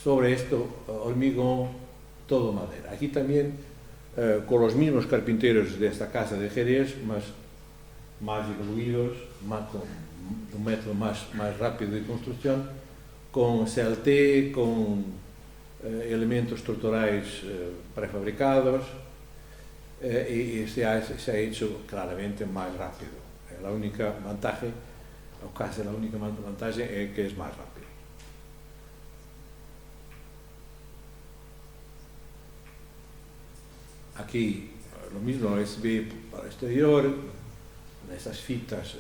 sobre esto hormigón, todo madera. Aquí también con los mismos carpinteros de esta casa de Jerez, más evoluidos, con un método más rápido de construcción, con CLT, con elementos estructurais prefabricados, y se ha hecho claramente más rápido. La única ventaja, o casi la única ventaja, es que es más rápido. Aquí lo mismo, es para el exterior, esas fitas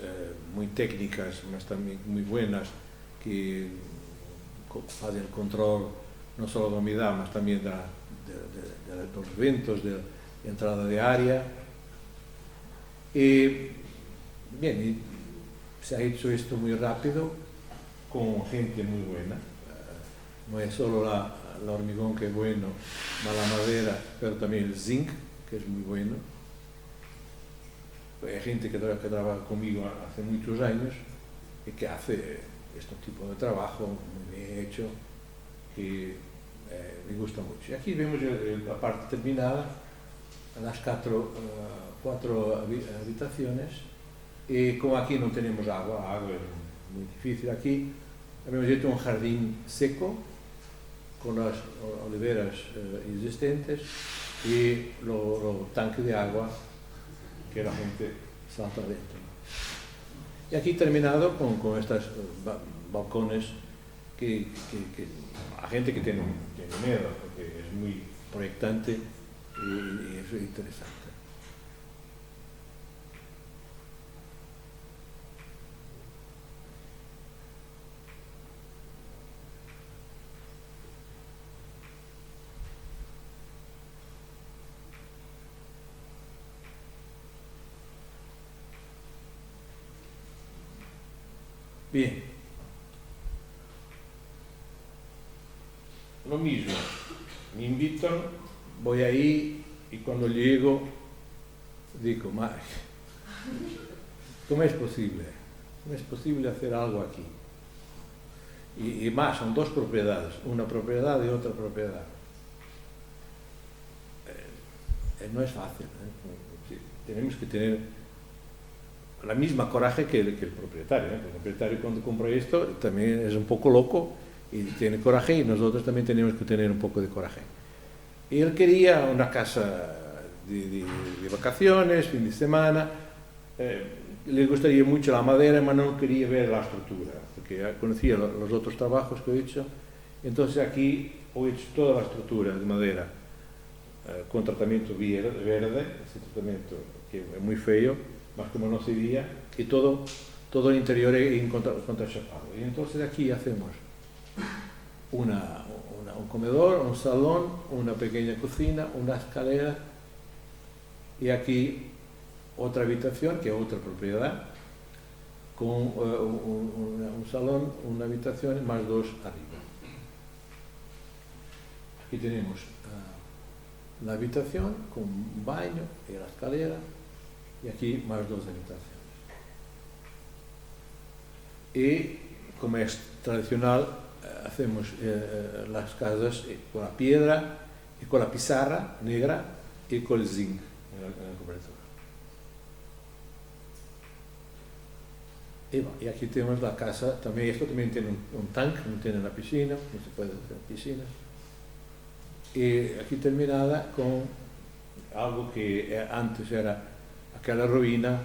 muy técnicas, mas también muy buenas, que hacen el control no solo de la humedad, mas también de los vientos, de entrada de área. Y bien, se ha hecho esto muy rápido, con gente muy buena. No es solo la hormigón que es bueno, la madera, pero también el zinc, que es muy bueno. Hay gente que trabaja conmigo hace muchos años y que hace este tipo de trabajo muy bien hecho, que me gusta mucho. Y aquí vemos la parte terminada, las cuatro habitaciones, y como aquí no tenemos agua es muy difícil aquí, hemos hecho un jardín seco con las oliveras existentes y los tanques de agua que la gente salta dentro. Y aquí terminado con estos balcones que a gente que tiene miedo, porque es muy proyectante y es interesante. Bien, lo mismo, me invitan, voy ahí y cuando llego digo, ¿cómo es posible? ¿Cómo es posible hacer algo aquí? Y más, son dos propiedades, una propiedad y otra propiedad. No es fácil, tenemos que tener la misma coraje que el propietario. El propietario cuando compra esto también es un poco loco y tiene coraje, y nosotros también tenemos que tener un poco de coraje. Y él quería una casa de vacaciones, fin de semana, le gustaría mucho la madera, pero no quería ver la estructura, porque conocía los otros trabajos que he hecho. Entonces aquí he hecho toda la estructura de madera con tratamiento verde, ese tratamiento que es muy feo, más como no se veía, y todo el interior es contrachapado. Y entonces aquí hacemos un comedor, un salón, una pequeña cocina, una escalera, y aquí otra habitación, que es otra propiedad, con un salón, una habitación, más dos arriba. Aquí tenemos la habitación con un baño y la escalera, y aquí más dos habitaciones. Y como es tradicional, hacemos las casas con la piedra y con la pizarra negra y con el zinc en la cobertura. Y aquí tenemos la casa, también esto también tiene un tanque, no tiene la piscina, no se puede hacer piscinas. Y aquí terminada con algo que antes era aquella ruina,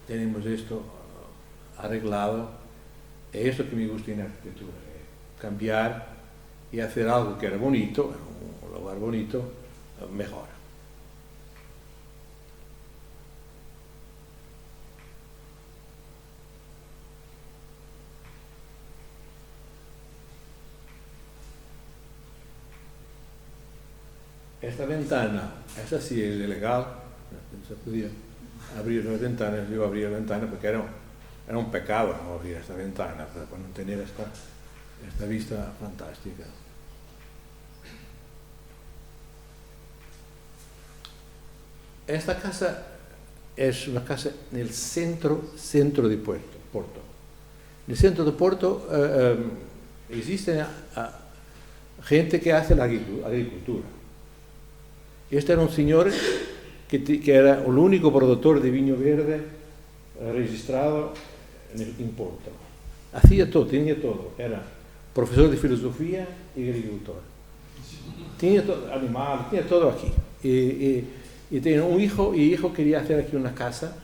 tenemos esto arreglado. Es eso que me gusta en la arquitectura, cambiar y hacer algo que era bonito, un lugar bonito, mejor. Esta ventana, esa sí es ilegal, no se podía abrir las ventanas, yo abría la ventana porque era un pecado no abrir esta ventana para no tener esta vista fantástica. Esta casa es una casa en el centro de Porto. En el centro de Porto existe gente que hace la agricultura. Este era un señor que era el único productor de vino verde registrado en Porto. Hacía todo, tenía todo. Era profesor de filosofía y agricultor. Tenía todo, animal, tenía todo aquí. Y tenía un hijo, y el hijo quería hacer aquí una casa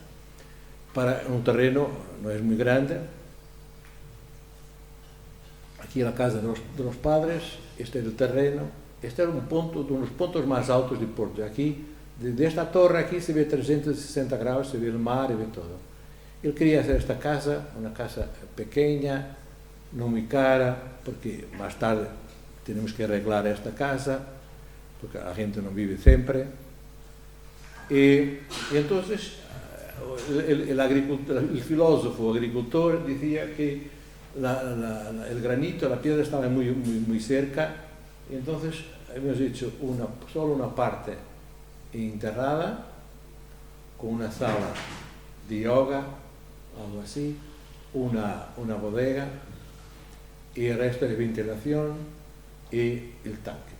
para un terreno, no es muy grande. Aquí la casa de los padres, este es el terreno. Este era uno de los puntos más altos de Porto. Aquí Desde esta torre aquí se ve 360 grados, se ve el mar y ve todo. Él quería hacer esta casa, una casa pequeña, no muy cara, porque más tarde tenemos que arreglar esta casa, porque la gente no vive siempre. Y entonces el filósofo agricultor decía que el granito, la piedra estaba muy cerca, y entonces hemos hecho solo una parte enterrada, con una sala de yoga, algo así, una bodega, y el resto de ventilación y el tanque.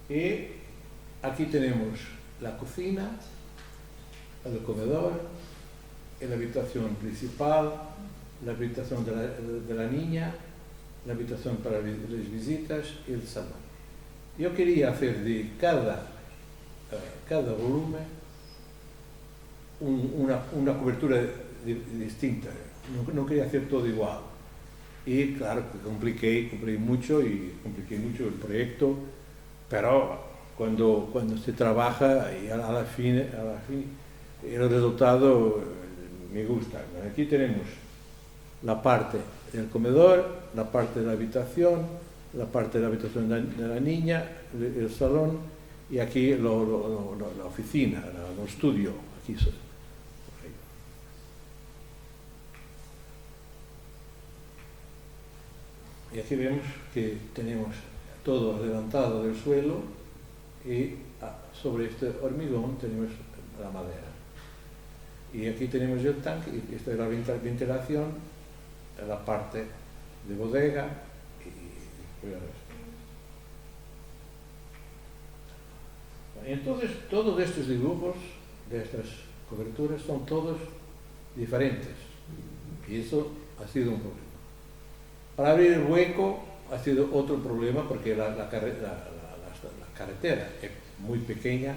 Y aquí tenemos la cocina, el comedor, la habitación principal, la habitación de la niña, la habitación para las visitas y el salón. Yo quería hacer de cada volumen una cobertura distinta, no quería hacer todo igual. Y claro, compliqué mucho el proyecto, pero cuando se trabaja y a la fin el resultado me gusta. Aquí tenemos la parte del comedor, la parte de la habitación de la niña, el salón, y aquí la oficina, el estudio. Aquí. Y aquí vemos que tenemos todo levantado del suelo y sobre este hormigón tenemos la madera. Y aquí tenemos el tanque, y esta es la ventilación, la parte de bodega y el resto. Entonces, todos estos dibujos de estas coberturas son todos diferentes, y eso ha sido un problema. Para abrir el hueco ha sido otro problema, porque la carretera es muy pequeña,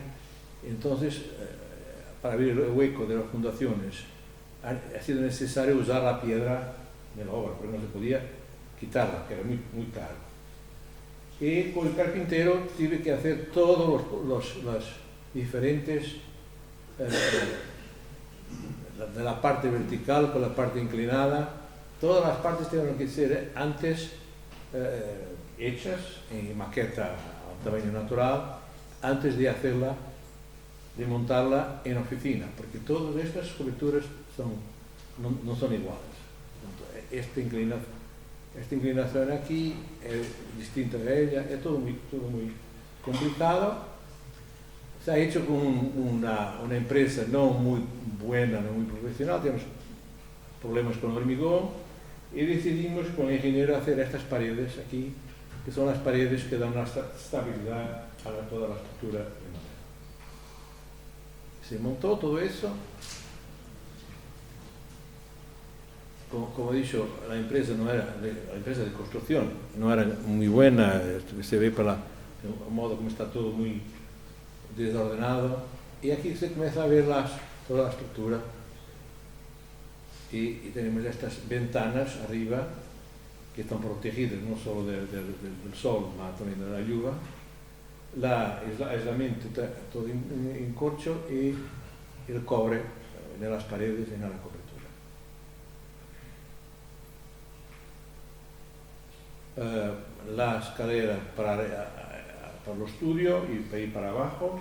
entonces para abrir el hueco de las fundaciones ha sido necesario usar la piedra de la obra, porque no se podía quitarla, que era muy caro. Y con el carpintero tuve que hacer todos las diferentes, de la parte vertical con la parte inclinada, todas las partes tienen que ser antes hechas en maqueta a tamaño natural, antes de hacerla, de montarla en oficina, porque todas estas coberturas no son iguales. Esta inclinación aquí es distinta de ella, es todo muy complicado. Se ha hecho con una empresa no muy buena, no muy profesional, tenemos problemas con el hormigón, y decidimos con el ingeniero hacer estas paredes aquí, que son las paredes que dan una estabilidad a toda la estructura de madera. Se montó todo eso. Como he dicho, la empresa de construcción no era muy buena, se ve por el modo como está todo muy desordenado, y aquí se comienza a ver toda la estructura, y tenemos estas ventanas arriba que están protegidas no solo del sol, sino también de la lluvia, el aislamiento todo en corcho, y el cobre en las paredes y en la cobertura. La escalera para el estudio y para ir para abajo.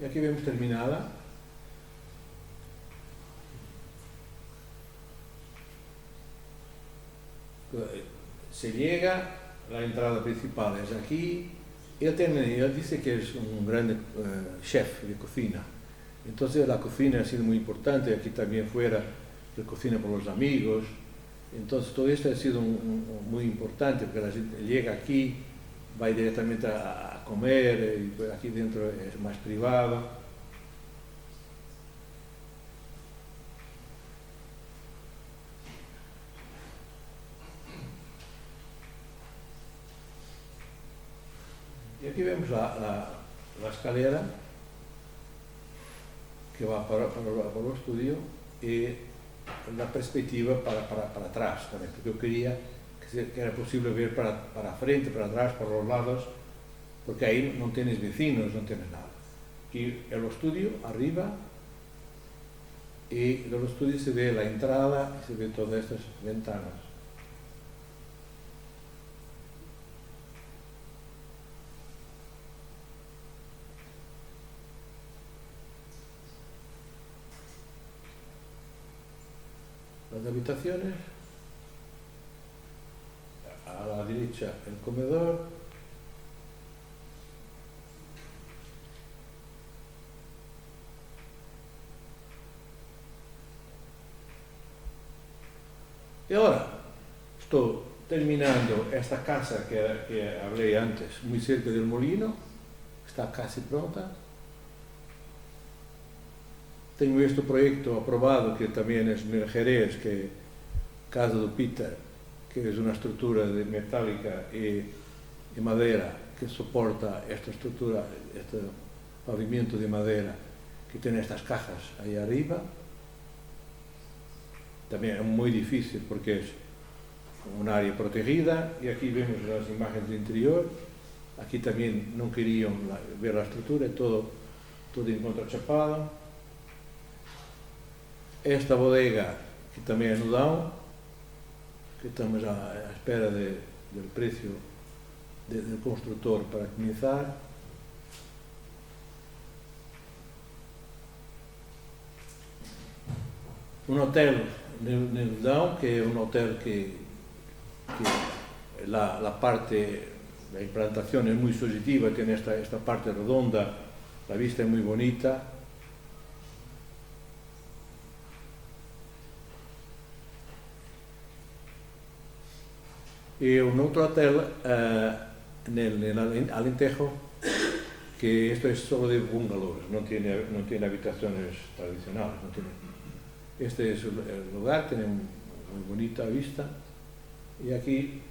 Y aquí vemos terminada. Se llega, la entrada principal es aquí. Él dice que es un gran chef de cocina. Entonces la cocina ha sido muy importante, aquí también fuera de cocina por los amigos. Entonces todo esto ha sido muy importante, porque la gente llega aquí, va directamente a comer, y pues aquí dentro es más privado. Y aquí vemos la escalera que va para el estudio, y la perspectiva para atrás también, porque yo quería que que era posible ver para frente, para atrás, por los lados, porque ahí no tienes vecinos, no tienes nada. Aquí el estudio arriba, y del estudio se ve la entrada y se ve todas estas ventanas. Las habitaciones, a la derecha el comedor, y ahora estoy terminando esta casa que hablé antes, muy cerca del molino, está casi pronta. Tengo este proyecto aprobado que también es en Jerez, que Casa do Peter, que es una estructura de metálica y madera que soporta esta estructura, este pavimento de madera que tiene estas cajas ahí arriba. También es muy difícil porque es un área protegida, y aquí vemos las imágenes del interior. Aquí también no querían ver la estructura, todo en contrachapado. Esta bodega, que también es Nudão, que estamos a espera del precio del constructor para comenzar. Un hotel en Nudão, que es un hotel que la parte, la implantación es muy sugestiva, tiene esta parte redonda, la vista es muy bonita. Y un otro hotel en el Alentejo, que esto es solo de bungalows, no tiene habitaciones tradicionales. No tiene. Este es el lugar, tiene muy bonita vista, y aquí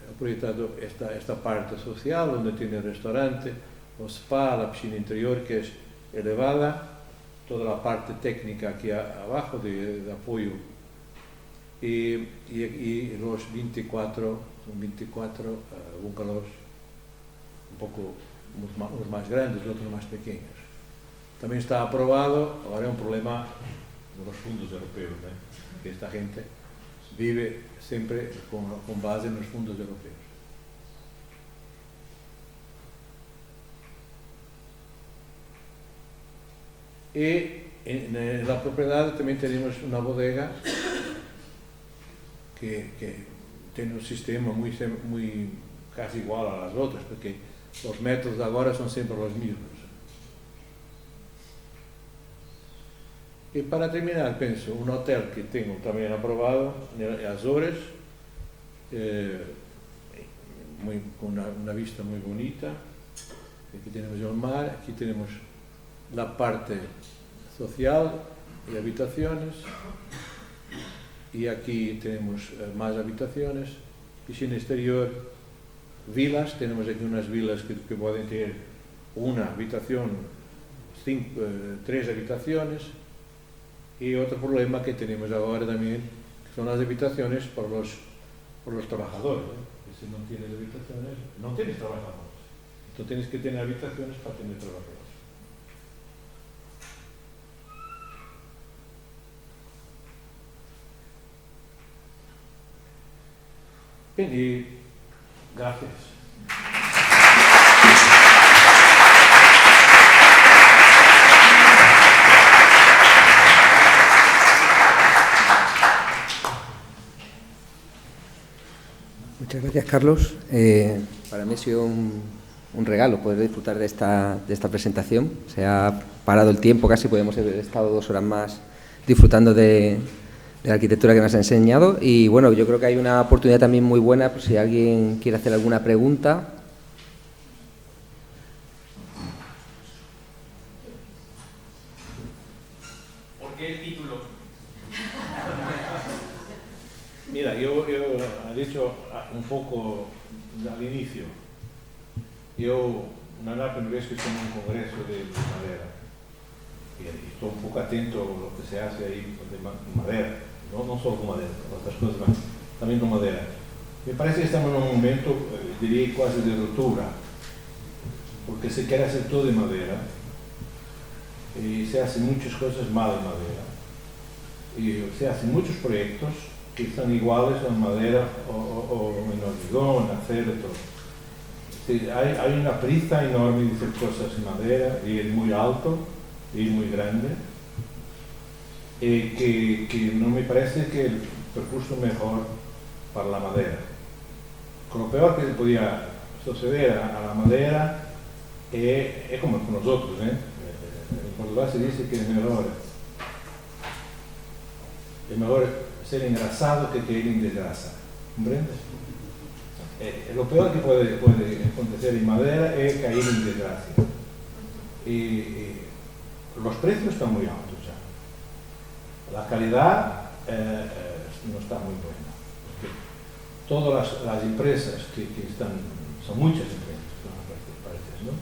he proyectado esta parte social, donde tiene el restaurante, el spa, la piscina interior, que es elevada, toda la parte técnica aquí abajo de apoyo, y los 24 bungalows, un poco unos más grandes, otros más pequeños. También está aprobado. Ahora es un problema de los fondos europeos, que esta gente vive siempre con base en los fondos europeos. Y en la propiedad también tenemos una bodega que tiene un sistema muy casi igual a las otras, porque los métodos de ahora son siempre los mismos. Y para terminar, pienso, un hotel que tengo también aprobado en Azores, con una vista muy bonita. Aquí tenemos el mar, aquí tenemos la parte social y habitaciones, y aquí tenemos más habitaciones, piscina exterior, vilas. Tenemos aquí unas vilas que pueden tener una habitación, 3 habitaciones. Y otro problema que tenemos ahora también, que son las habitaciones por los trabajadores, que si no tienes habitaciones, no tienes trabajadores. Entonces tienes que tener habitaciones para tener trabajadores. Bien, y gracias. Muchas gracias, Carlos. Para mí ha sido un regalo poder disfrutar de esta presentación. Se ha parado el tiempo, casi podemos haber estado 2 horas más disfrutando de la arquitectura que nos ha enseñado. Y bueno, yo creo que hay una oportunidad también muy buena por si alguien quiere hacer alguna pregunta. ¿Por qué el título? Mira, yo he dicho un poco al inicio. Yo una primera vez que estoy en un congreso de madera, y estoy un poco atento a lo que se hace ahí de madera, no solo con madera, con otras cosas más, también con madera. Me parece que estamos en un momento, diría quase de ruptura, porque se quiere hacer todo de madera y se hacen muchas cosas mal en madera y se hacen muchos proyectos que están iguales en madera o en hormigón, en acero, todo. Sí, hay una prisa enorme de hacer cosas en madera y es muy alto y muy grande que no me parece que el percurso mejor para la madera. Con lo peor que podía suceder a la madera es como con nosotros, ¿eh? En Portugal se dice que es mejor ser engrasado que caer en desgracia. ¿Comprendes? Lo peor que puede acontecer en madera es caer en desgracia. Y los precios están muy altos ya. La calidad no está muy buena. Todas las empresas que están, son muchas empresas, ¿no?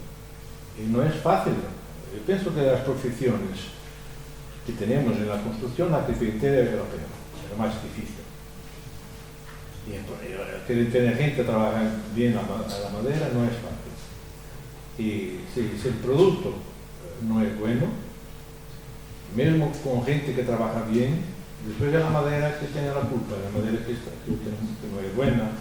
Y no es fácil. Yo pienso que las profesiones que tenemos en la construcción, la arquitectura es la peor, es lo más difícil. Y tener gente que trabaja bien a la madera no es fácil. Y si el producto no es bueno, mesmo con gente que trabaja bien, después de la madera que tiene la culpa, la madera que no es buena,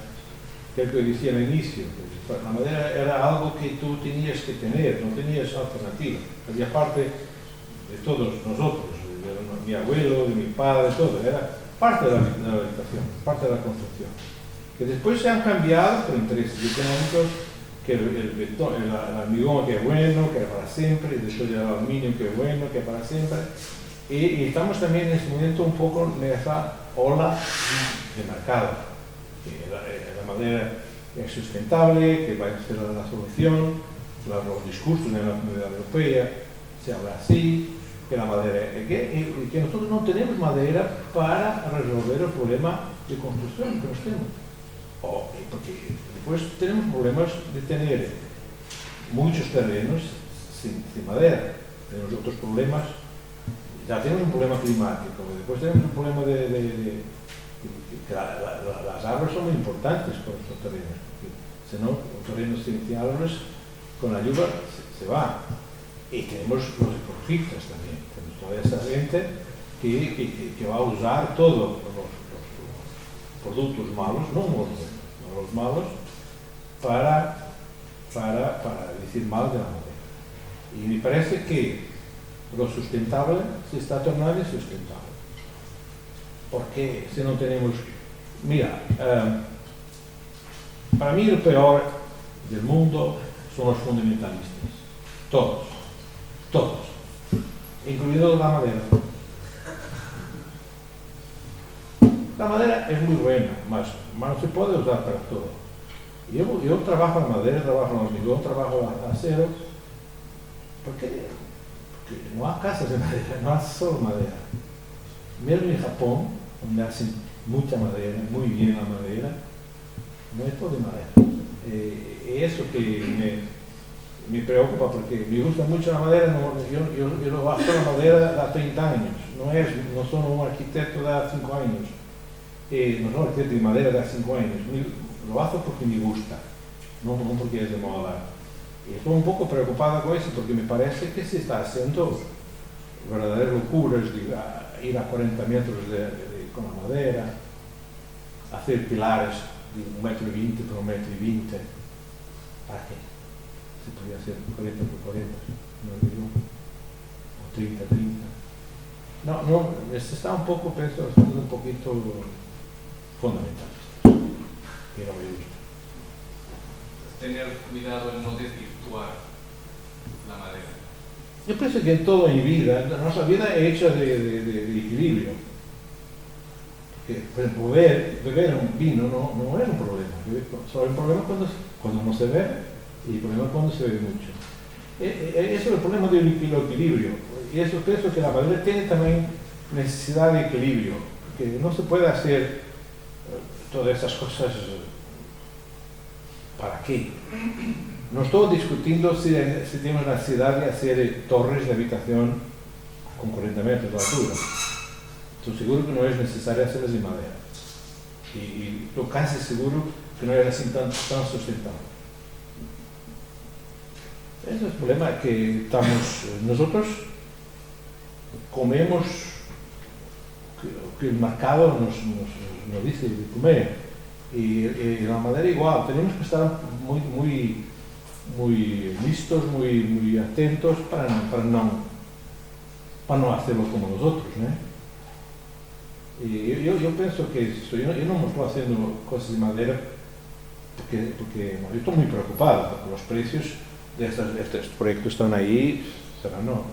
que es lo que decía al inicio, la madera era algo que tú tenías que tener, no tenías alternativa, había parte de todos nosotros, de mi abuelo, de mi padre, todo, era parte de la habitación, parte de la construcción, que después se han cambiado por intereses económicos, que el betón, el hormigón que es bueno, que es para siempre, y después el aluminio que es bueno, que es para siempre. Y estamos también en este momento un poco en esa ola de mercado, que la madera es sustentable, que va a ser la solución, los discursos en la Comunidad Europea se habla así, que la madera, que nosotros no tenemos madera para resolver el problema de construcción que nos tenemos. Porque después tenemos problemas de tener muchos terrenos sin madera, tenemos otros problemas, ya tenemos un problema climático, después tenemos un problema de que las árboles son muy importantes con estos terrenos, porque si no, un terreno sin árboles, con la lluvia se va. Y tenemos los ecologistas también, tenemos toda esa gente que va a usar todos los productos malos, no los malos, para decir mal de la madera. Y me parece que lo sustentable se está tornando insustentable. Porque si no tenemos... Mira, para mí el peor del mundo son los fundamentalistas. Todos, incluido la madera. La madera es muy buena, mas no se puede usar para todo. Yo trabajo en madera, trabajo en hormigón, trabajo en acero, porque no hay casas de madera, no hay solo madera. Mesmo en Japón, donde hacen mucha madera, muy bien la madera, no es todo de madera. Eso que me preocupa, porque me gusta mucho la madera, yo lo hago la madera de 30 años, no soy un arquitecto de 5 años. No soy arquitecto de madera de 5 años, lo hago porque me gusta, no porque es de moda. Y estoy un poco preocupado con eso, porque me parece que se está haciendo verdaderas locuras de ir a 40 metros con la madera, hacer pilares de 1,20 m por 1,20 m. ¿Para qué? Se podía hacer 40 por 40, o 30 por 30. No, se está un poco, pienso, haciendo un poquito fundamentalista, que no me gusta. Tener cuidado en no desvirtuar la madera. Yo pienso que en toda mi vida, nuestra vida es hecha de equilibrio. Porque, por ejemplo, beber un vino no es un problema. Solo es un problema cuando no se bebe y el problema cuando se bebe mucho. Eso es el problema del equilibrio. Y eso pienso que la madera tiene también necesidad de equilibrio. Porque no se puede hacer todas esas cosas. ¿Para qué? No estoy discutiendo si tenemos la necesidad de hacer torres de habitación con 40 metros de altura. Estoy seguro que no es necesario hacerlas de madera. y estoy casi seguro que no era así tan sustentable. Ese es el problema que estamos, nosotros comemos que el mercado nos dice de comer, y la madera igual, tenemos que estar muy listos, muy atentos para no hacerlo como nosotros, ¿no? Y yo pienso que yo no me estoy haciendo cosas de madera porque yo estoy muy preocupado porque los precios de estos proyectos están ahí, será no.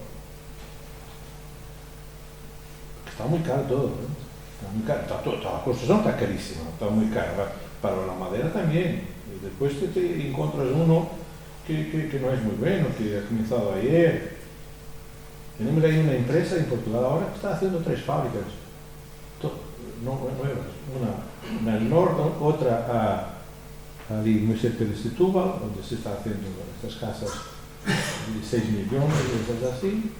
Está muy caro todo, ¿no? Está muy caro, toda la construcción está carísima, está muy cara, para la madera también. Y después te encuentras uno que no es muy bueno, que ha comenzado ayer. Tenemos ahí una empresa en Portugal ahora que está haciendo 3 fábricas, una al norte, otra ali muy cerca de Setúbal, donde se está haciendo estas casas de 6 millones y cosas así,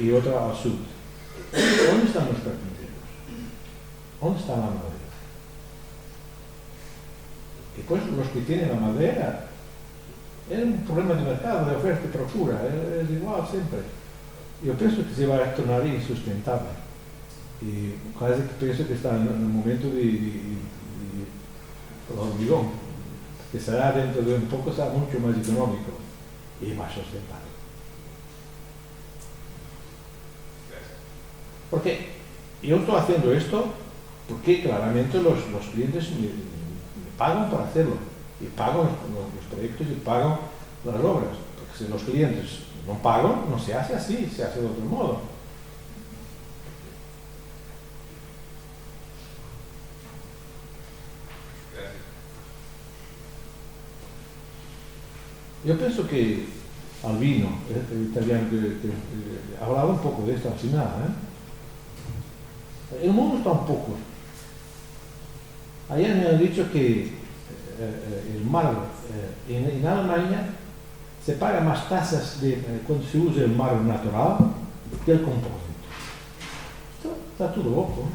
y otra al sur. ¿Dónde están los carpinteros? ¿Dónde está la madera? Y pues los que tienen la madera, es un problema de mercado, de oferta y procura, es igual siempre. Yo pienso que se va a tornar insustentable. Y casi que pienso que está en el momento de hormigón, que será dentro de un poco será mucho más económico y más sustentable. Porque yo estoy haciendo esto porque claramente los clientes me pagan para hacerlo, y pagan los proyectos y pagan las obras, porque si los clientes no pagan, no se hace así, se hace de otro modo. Yo pienso que Albino, el italiano que hablaba un poco de esto al final, el mundo está un poco. Ayer me han dicho que el mármol en Alemania se paga más tasas cuando se usa el mármol natural que el compósito. Esto está todo loco, ¿no?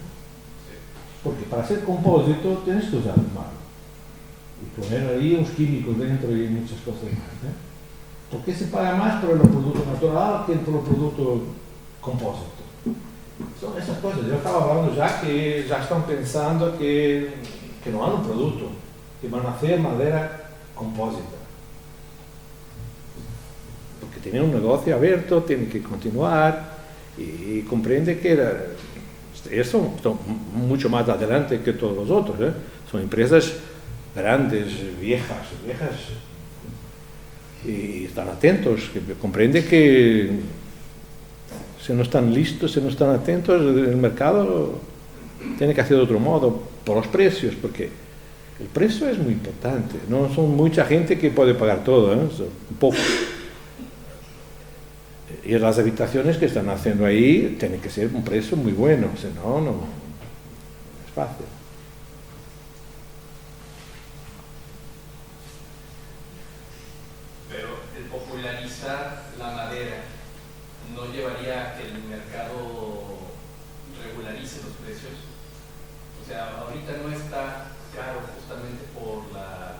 Porque para hacer compósito tienes que usar el mármol y poner ahí unos químicos dentro y muchas cosas más, ¿eh? ¿Por qué se paga más por el producto natural que por el producto compósito? Son esas cosas. Yo estaba hablando ya que ya están pensando que no hay un producto, que van a hacer madera compósita. Porque tienen un negocio abierto, tienen que continuar y comprende que ellos son mucho más adelante que todos los otros, ¿eh? Son empresas grandes, viejas, y están atentos, que comprende que si no están listos, si no están atentos, el mercado tiene que hacer de otro modo, por los precios, porque el precio es muy importante, no son mucha gente que puede pagar todo, ¿eh? Son pocos. Y las habitaciones que están haciendo ahí tienen que ser un precio muy bueno, si no, no es fácil. Pero el popularizar la madera no llevaría a que el mercado regularice los precios. O sea, ahorita no está caro justamente por la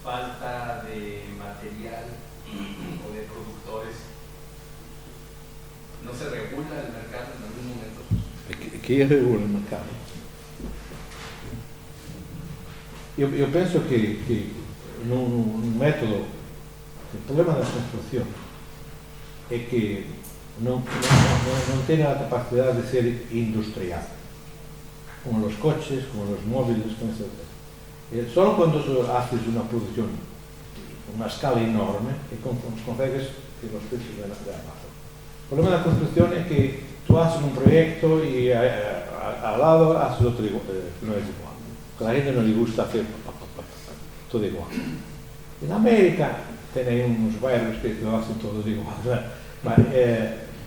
falta de material o de productores. ¿No se regula el mercado en algún momento? ¿Qué regula el mercado? Yo pienso que un método, el problema de la construcción es que no tiene la capacidad de ser industrial, como los coches, como los móviles, etc. Solo cuando haces una producción a una escala enorme consigues que los precios de abajo. El problema de la construcción es que tú haces un proyecto y al lado haces otro igual, no es igual. A la gente no le gusta hacer todo igual. En América tienen unos barrios que lo hacen todos igual,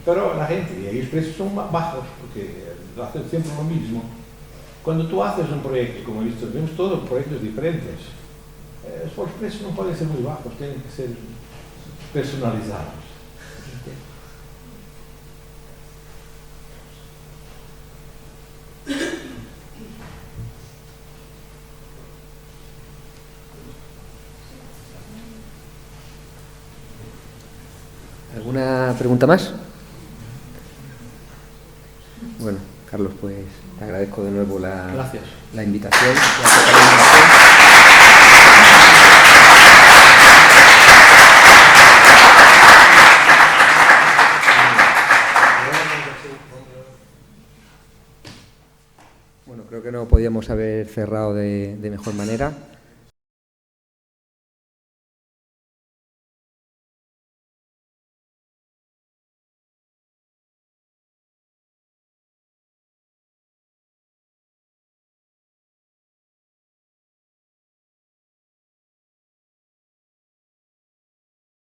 pero la gente, y ahí los precios son bajos porque hacen siempre lo mismo. Cuando tú haces un proyecto, como he visto, vemos todos proyectos diferentes, los precios no pueden ser muy bajos, tienen que ser personalizados. ¿Alguna pregunta más? Bueno, Carlos, pues te agradezco de nuevo Gracias. la invitación. Bueno, creo que no podíamos haber cerrado de mejor manera.